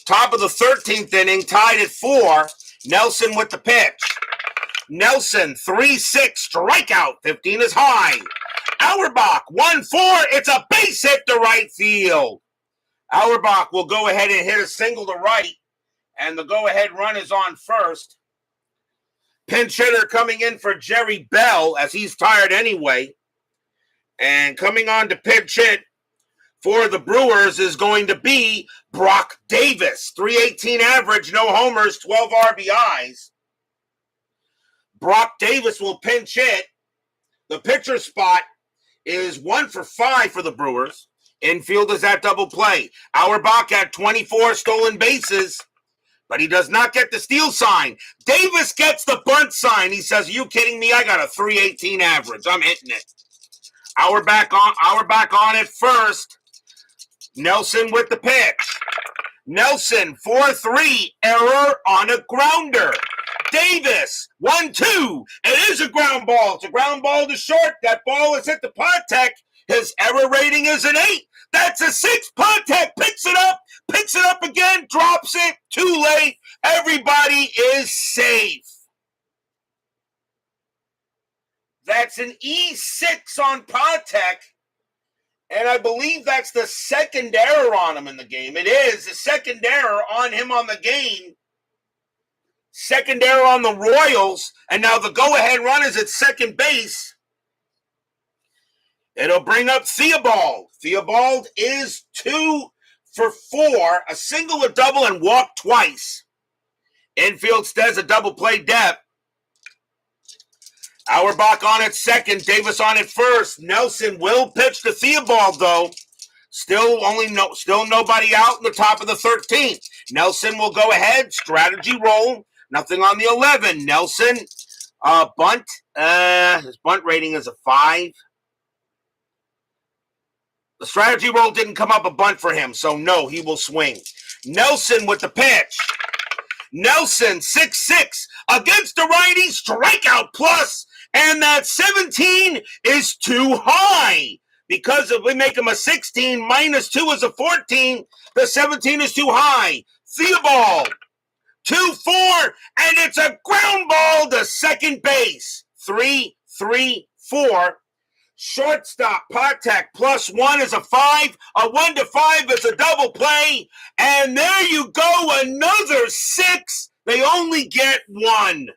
Top of the 13th inning, tied at 4. Nelson with the pitch. Nelson, 3-6, strikeout. 15 is high. Auerbach, 1-4. It's a base hit to right field. Auerbach will go ahead and hit a single to right, and the go-ahead run is on first. Pinch hitter coming in for Jerry Bell, as he's tired anyway. And coming on to pinch hit for the Brewers is going to be Brock Davis. 318 average, no homers, 12 RBIs. Brock Davis will pinch hit. The pitcher spot is 1 for 5 for the Brewers. Infield is at double play. Auerbach had 24 stolen bases, but he does not get the steal sign. Davis gets the bunt sign. He says, "Are you kidding me? I got a 318 average. I'm hitting it." Auerbach on at first. Nelson with the pitch. Nelson, 4-3, error on a grounder. Davis, 1-2. It is a ground ball. It's a ground ball to short. That ball is hit the Patek. His error rating is an 8. That's a 6. Patek picks it up again, drops it. Too late. Everybody is safe. That's an E6 on Patek. And I believe that's the second error on him in the game. It is the second error on him on the game. Second error on the Royals, and now the go-ahead run is at second base. It'll bring up Theobald. Theobald is 2 for 4, a single, a double, and walked twice. Infield stays a double play depth. Auerbach on at second, Davis on at first. Nelson will pitch to Theobald, though. Still nobody out in the top of the 13th. Nelson will go ahead, strategy roll. Nothing on the 11. Nelson, bunt. His bunt rating is a 5. The strategy roll didn't come up a bunt for him, so no, he will swing. Nelson with the pitch. Nelson, 6-6, against the righty, strikeout plus, and that 17 is too high. Because if we make him a 16, minus 2 is a 14, the 17 is too high. Theobald, 2-4, and it's a ground ball to second base. 3-3-4. Shortstop, Patek, +1 is a 5. A 1 to 5 is a double play. And there you go, another 6. They only get 1.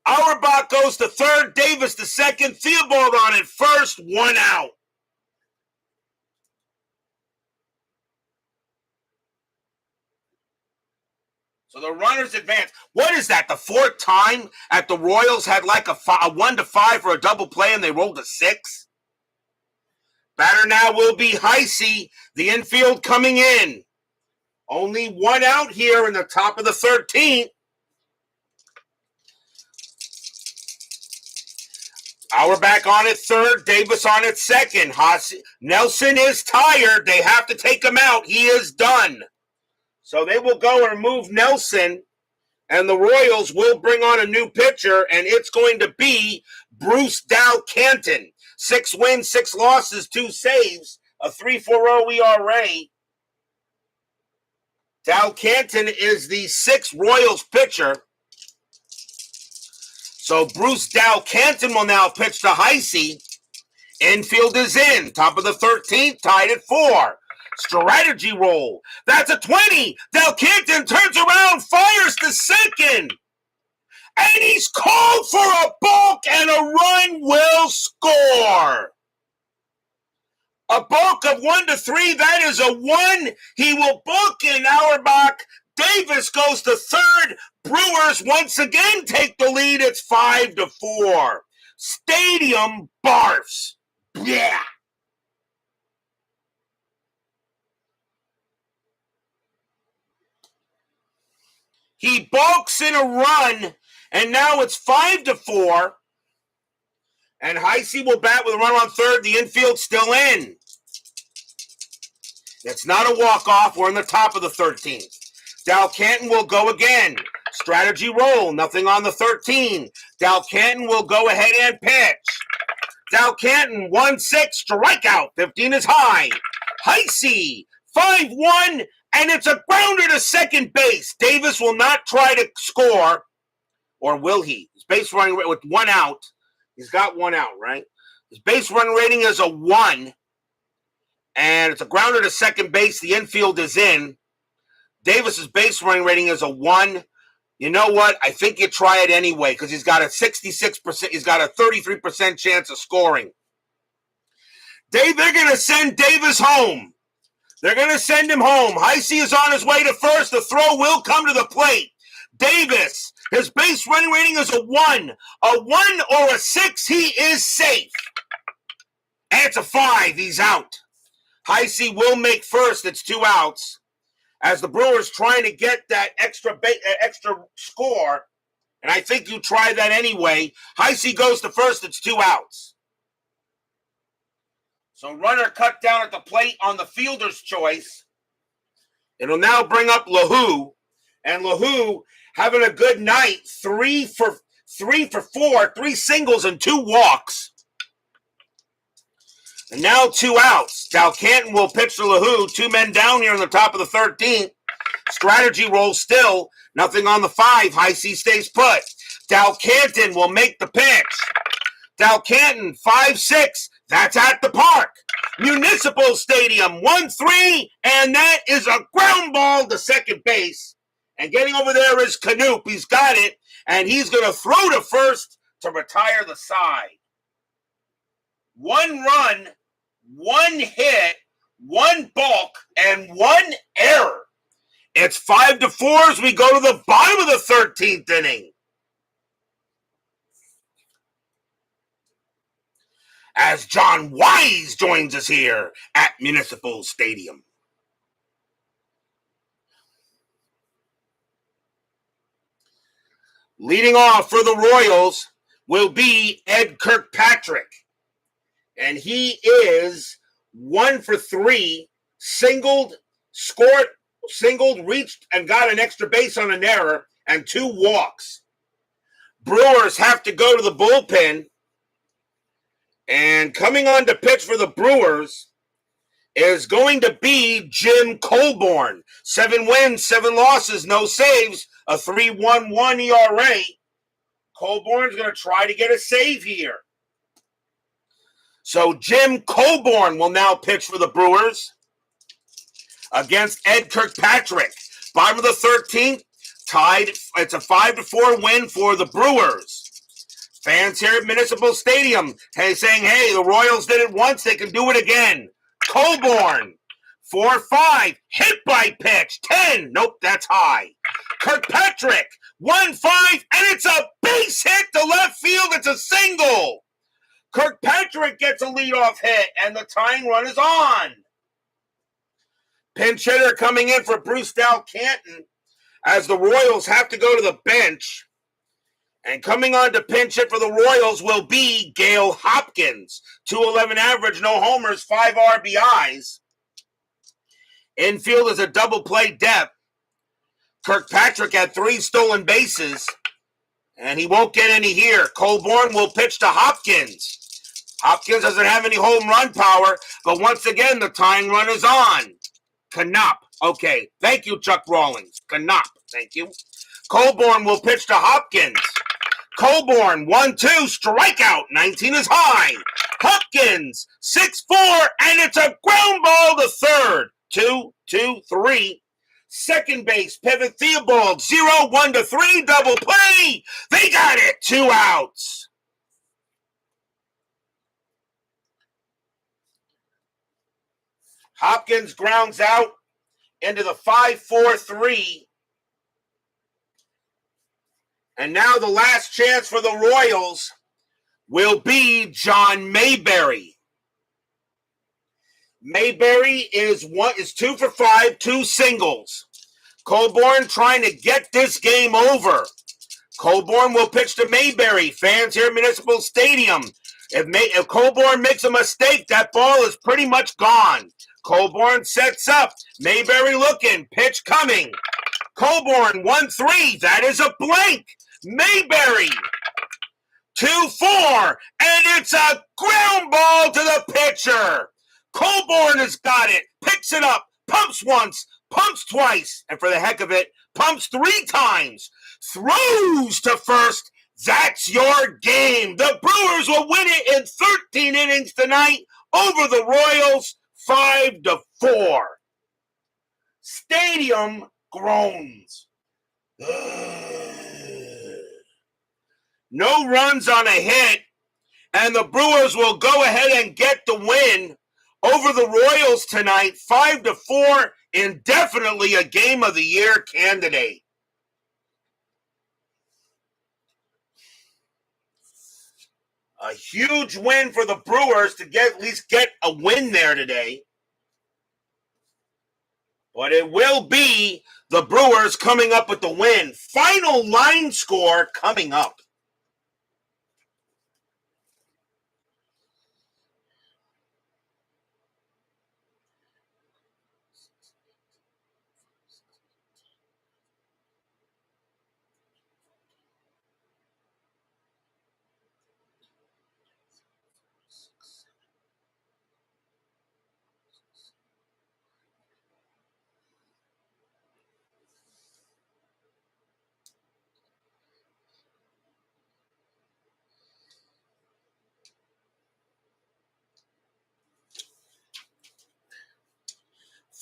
Auerbach goes to third, Davis to second, Theobald on at first, 1 out. So the runners advance. What is that? The 4th time at the Royals had like a 1 to 5 for a double play and they rolled a 6? Batter now will be Heisey, the infield coming in. Only 1 out here in the top of the 13th. Auerbach on at third, Davis on at second. Nelson is tired. They have to take him out. He is done. So they will go and remove Nelson, and the Royals will bring on a new pitcher, and it's going to be Bruce Dow Canton. 6 wins, 6 losses, 2 saves, a 3.40 ERA. Dow Canton is the 6th Royals pitcher. So Bruce Dow Canton will now pitch to Heisey. Infield is in. Top of the 13th, tied at 4. Strategy roll. That's a 20. Dow Canton turns around, fires to second. And he's called for a balk, and a run will score. A balk of 1 to 3. That is a 1. He will balk in Auerbach. Davis goes to third. Brewers once again take the lead. It's 5 to 4. Stadium barfs. Yeah. He balks in a run, and now it's 5 to 4. And Heisey will bat with a runner on third. The infield's still in. It's not a walk-off. We're in the top of the 13th. Dow Canton will go again. Strategy roll. Nothing on the 13. Dow Canton will go ahead and pitch. Dow Canton, 1-6, strikeout. 15 is high. Heisey, 5-1. And it's a grounder to second base. Davis will not try to score. Or will he? His base running with 1 out. He's got 1 out, right? His base run rating is a 1. And it's a grounder to second base. The infield is in. Davis's base running rating is a 1. You know what? I think you try it anyway because he's got a 66%. He's got a 33% chance of scoring. They're going to send Davis home. They're going to send him home. Heisey is on his way to first. The throw will come to the plate. Davis, his base running rating is a 1. A 1 or a 6, he is safe. And it's a 5. He's out. Heisey will make first. It's 2 outs. As the Brewers trying to get that extra score, and I think you try that anyway. Heisey goes to first. It's 2 outs. So runner cut down at the plate on the fielder's choice. It'll now bring up LaHoo. And LaHoo having a good night. 3 for 4, 3 singles and 2 walks. And now 2 outs. Dow Canton will pitch to LaHoo. 2 men down here in the top of the 13th. Strategy roll still. Nothing on the 5. Heisey stays put. Dow Canton will make the pitch. Dow Canton, 5-6. That's at the park. Municipal Stadium, 1-3. And that is a ground ball to second base. And getting over there is Canoop. He's got it, and he's going to throw to first to retire the side. 1 run, 1 hit, 1 balk, and 1 error. It's 5-4 as we go to the bottom of the 13th inning. As John Wise joins us here at Municipal Stadium. Leading off for the Royals will be Ed Kirkpatrick. And he is 1 for 3, singled, scored, singled, reached, and got an extra base on an error, and 2 walks. Brewers have to go to the bullpen. And coming on to pitch for the Brewers is going to be Jim Colborn. 7 wins, 7 losses, no saves, a 3.11 ERA. Colborn's going to try to get a save here. So Jim Colborn will now pitch for the Brewers against Ed Kirkpatrick. Bottom of the 13th, tied. It's a 5-4 win for the Brewers. Fans here at Municipal Stadium saying, hey, the Royals did it once, they can do it again. Colborn, 4-5, hit by pitch, 10. Nope, that's high. Kirkpatrick, 1-5, and it's a base hit to left field. It's a single. Kirkpatrick gets a leadoff hit, and the tying run is on. Pinch hitter coming in for Bruce Dal Canton as the Royals have to go to the bench. And coming on to pinch hit for the Royals will be Gale Hopkins. 211 average, no homers, 5 RBIs. Infield is a double play depth. Kirkpatrick had 3 stolen bases, and he won't get any here. Colborn will pitch to Hopkins. Hopkins doesn't have any home run power, but once again, the tying run is on. Canopp. Okay, thank you, Chuck Rawlings. Canopp, thank you. Colborn will pitch to Hopkins. Colborn, 1-2, strikeout, 19 is high. Hopkins, 6-4, and it's a ground ball to third. 2-2-3. Second base, pivot Theobald, 0-1-3, double play. They got it, 2 outs. Hopkins grounds out into the 5-4-3. And now the last chance for the Royals will be John Mayberry. Mayberry is 2 for 5, 2 singles. Colborn trying to get this game over. Colborn will pitch to Mayberry. Fans here at Municipal Stadium. If Colborn makes a mistake, that ball is pretty much gone. Colborn sets up. Mayberry looking. Pitch coming. Colborn, 1-3. That is a blank. Mayberry, 2-4. And it's a ground ball to the pitcher. Colborn has got it. Picks it up. Pumps once. Pumps twice. And for the heck of it, pumps 3 times. Throws to first. That's your game. The Brewers will win it in 13 innings tonight over the Royals, 5-4. Stadium groans. No runs on a hit, and the Brewers will go ahead and get the win over the Royals tonight, 5-4, indefinitely a Game of the Year candidate. A huge win for the Brewers to at least get a win there today. But it will be the Brewers coming up with the win. Final line score coming up.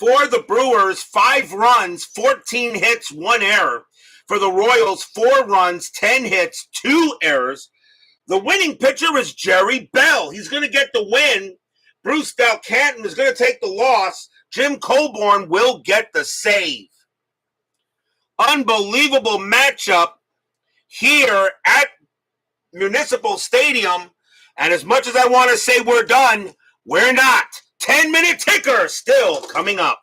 For the Brewers, 5 runs, 14 hits, 1 error. For the Royals, 4 runs, 10 hits, 2 errors. The winning pitcher is Jerry Bell. He's going to get the win. Bruce Delcanton is going to take the loss. Jim Colborn will get the save. Unbelievable matchup here at Municipal Stadium. And as much as I want to say we're done, we're not. 10-minute ticker still coming up.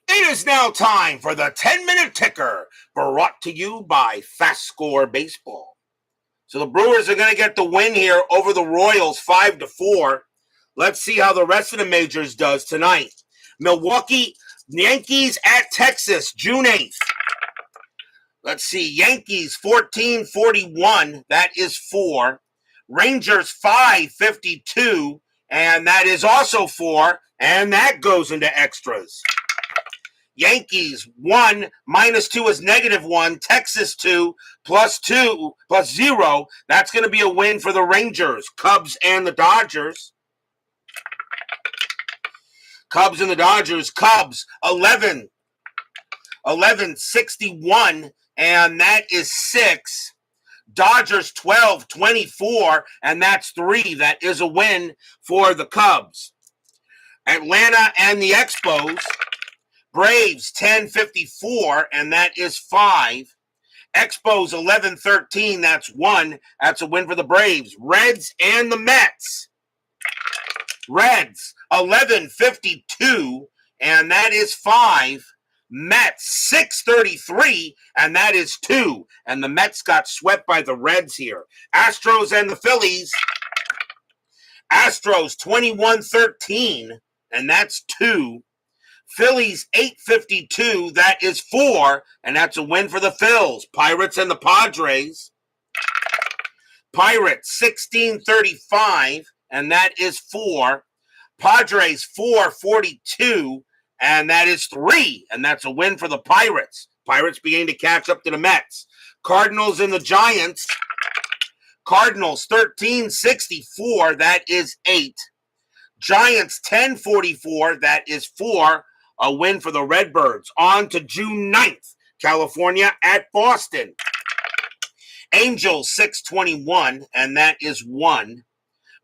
It is now time for the 10-minute ticker, brought to you by FastScore Baseball. So the Brewers are going to get the win here over the Royals 5-4. Let's see how the rest of the majors does tonight. Milwaukee Yankees at Texas, June 8th. Let's see, Yankees 14-41, that is 4. Rangers 5-52, and that is also 4, and that goes into extras. Yankees 1 minus 2 is -1. Texas 2 plus 0. That's going to be a win for the Rangers. Cubs and the Dodgers. Cubs and the Dodgers. Cubs 11-61, and that is 6. Dodgers 12-24, and that's 3. That is a win for the Cubs. Atlanta and the Expos. Braves 10-54, and that is 5. Expos 11-13, that's 1. That's a win for the Braves. Reds and the Mets. Reds 11-52, and that is 5. Mets 6-33, and that is 2. And the Mets got swept by the Reds here. Astros and the Phillies. Astros 21-13, and that's 2. Phillies 8-52, that is 4, and that's a win for the Phils. Pirates and the Padres. Pirates 16-35, and that is 4. Padres 4-42, and that is 3, and that's a win for the Pirates. Pirates beginning to catch up to the Mets. Cardinals and the Giants. Cardinals 13-64, that is 8. Giants 10-44, that is 4. A win for the Redbirds. On to June 9th, California at Boston. Angels 6-21, and that is 1.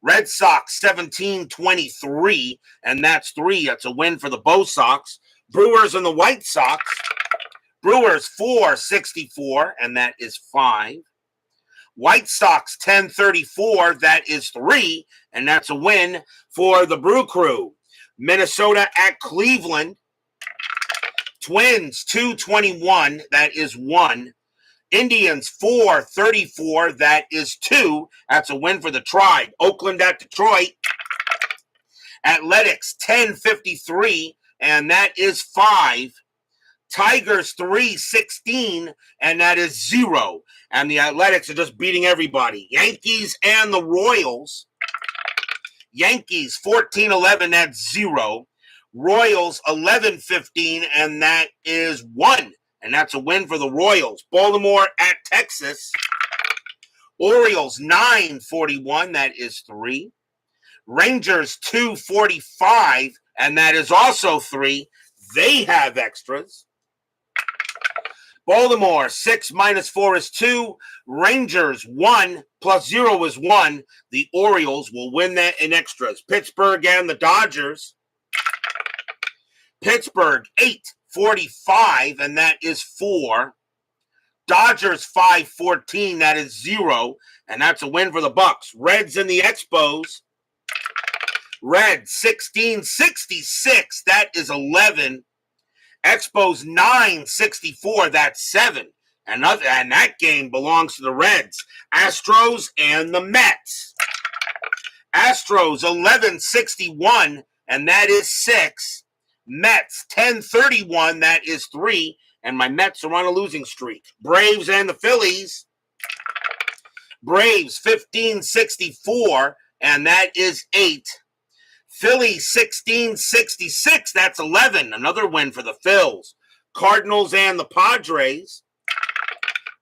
Red Sox 17-23, and that's 3. That's a win for the Bo Sox. Brewers and the White Sox. Brewers 4-64, and that is 5. White Sox 10-34, that is 3, and that's a win for the Brew Crew. Minnesota at Cleveland. Twins 2-21, that is 1. Indians 4-34, that is 2. That's a win for the Tribe. Oakland at Detroit. Athletics 10-53, and that is 5. Tigers 3-16, and that is 0. And the Athletics are just beating everybody. Yankees and the Royals. Yankees 14-11, that's 0. Royals 11-15, and that is 1. And that's a win for the Royals. Baltimore at Texas. Orioles 9-41, that is 3. Rangers 2-45, and that is also 3. They have extras. Baltimore 6 minus 4 is 2. Rangers 1 plus 0 is 1. The Orioles will win that in extras. Pittsburgh and the Dodgers. Pittsburgh 8-45, and that is 4. Dodgers 514, that is 0, and that's a win for the Bucks. Reds in the Expos. Reds 1666, that is 11. Expos 964, that's 7. And that game belongs to the Reds. Astros and the Mets. Astros 1161, and that is 6. Mets 1031, that is 3. And my Mets are on a losing streak. Braves and the Phillies. Braves 1564, and that is 8. Phillies 1666, that's 11. Another win for the Phils. Cardinals and the Padres.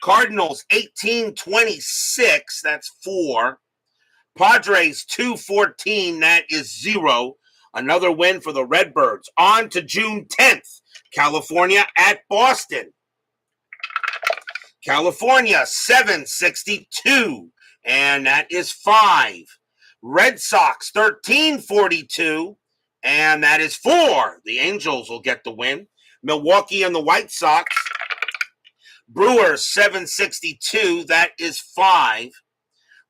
Cardinals 1826, that's 4. Padres 214, that is 0. Another win for the Redbirds. On to June 10th. California at Boston. California 762, and that is 5. Red Sox 1342, and that is 4. The Angels will get the win. Milwaukee and the White Sox. Brewers 762, that is 5.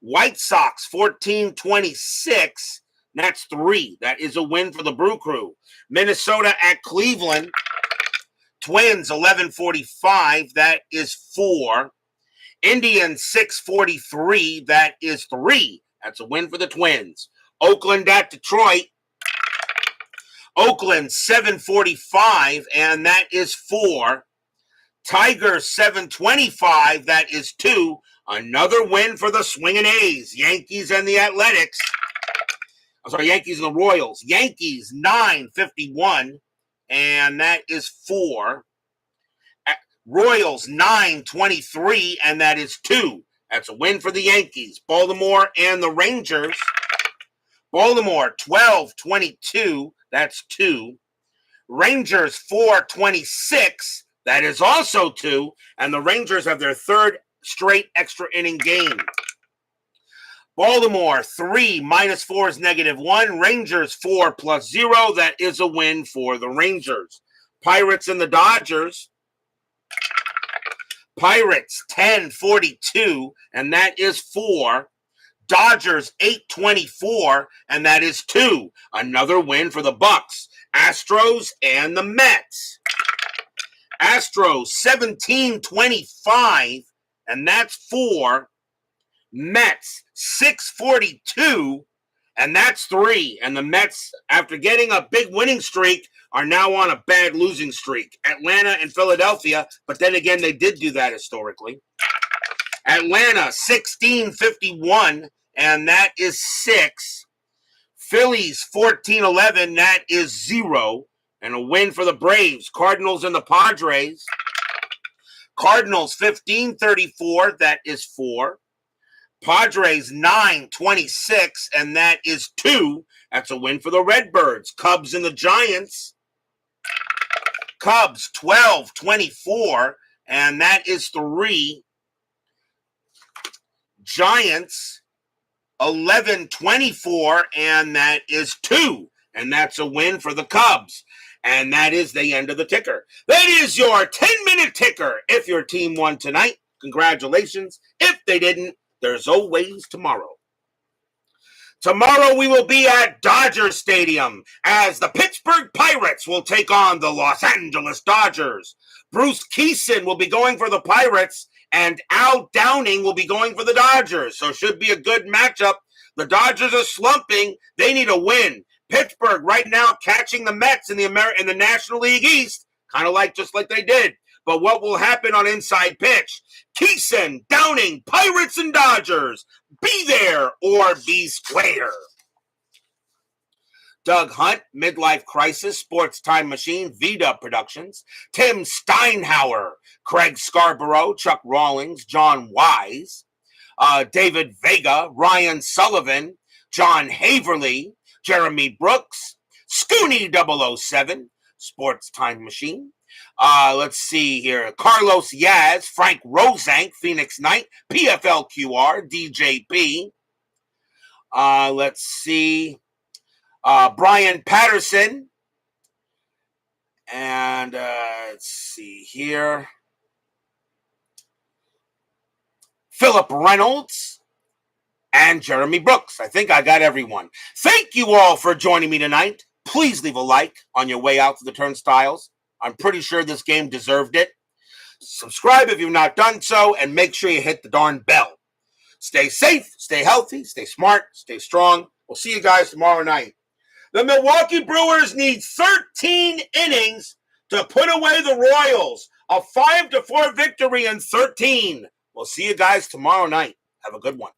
White Sox 1426, that's 3. That is a win for the Brew Crew. Minnesota at Cleveland. Twins 1145, that is 4. Indians 643, that is 3. That's a win for the Twins. Oakland at Detroit. Oakland 745, and that is 4. Tigers 725, that is 2. Another win for the Swingin' A's. Yankees and the Athletics. Yankees and the Royals. Yankees 951, and that is 4. Royals 923, and that is 2. That's a win for the Yankees. Baltimore and the Rangers. Baltimore 1222, that's 2. Rangers 426, that is also 2. And the Rangers have their 3rd straight extra inning game. Baltimore 3 minus 4 is -1. Rangers 4 plus 0. That is a win for the Rangers. Pirates and the Dodgers. Pirates 1042, and that is 4. Dodgers 824, and that is 2. Another win for the Bucks. Astros and the Mets. Astros 1725, and that's 4. Mets 642, and that's 3. And the Mets, after getting a big winning streak, are now on a bad losing streak. Atlanta and Philadelphia, but then again, they did do that historically. Atlanta 1651, and that is 6. Phillies 1411, that is 0. And a win for the Braves. Cardinals and the Padres. Cardinals 1534, that is 4. Padres 926, and that is 2. That's a win for the Redbirds. Cubs and the Giants. Cubs 1224, and that is 3. Giants 1124, and that is 2. And that's a win for the Cubs. And that is the end of the ticker. That is your 10-minute ticker. If your team won tonight, congratulations. If they didn't, there's always tomorrow. Tomorrow we will be at Dodger Stadium as the Pittsburgh Pirates will take on the Los Angeles Dodgers. Bruce Keeson will be going for the Pirates, and Al Downing will be going for the Dodgers. So it should be a good matchup. The Dodgers are slumping. They need a win. Pittsburgh right now catching the Mets in the National League East, kind of just like they did. But what will happen on Inside Pitch? Keeson, Downing, Pirates and Dodgers. Be there or be square. Doug Hunt, Midlife Crisis, Sports Time Machine, Vida Productions. Tim Steinhauer, Craig Scarborough, Chuck Rawlings, John Wise. David Vega, Ryan Sullivan, John Haverly, Jeremy Brooks, Scooney 007, Sports Time Machine. Let's see here. Carlos Yaz, Frank Rosank, Phoenix Knight, PFLQR, DJP. Let's see. Brian Patterson. And let's see here. Philip Reynolds, and Jeremy Brooks. I think I got everyone. Thank you all for joining me tonight. Please leave a like on your way out to the turnstiles. I'm pretty sure this game deserved it. Subscribe if you've not done so, and make sure you hit the darn bell. Stay safe, stay healthy, stay smart, stay strong. We'll see you guys tomorrow night. The Milwaukee Brewers need 13 innings to put away the Royals. A 5-4 victory in 13. We'll see you guys tomorrow night. Have a good one.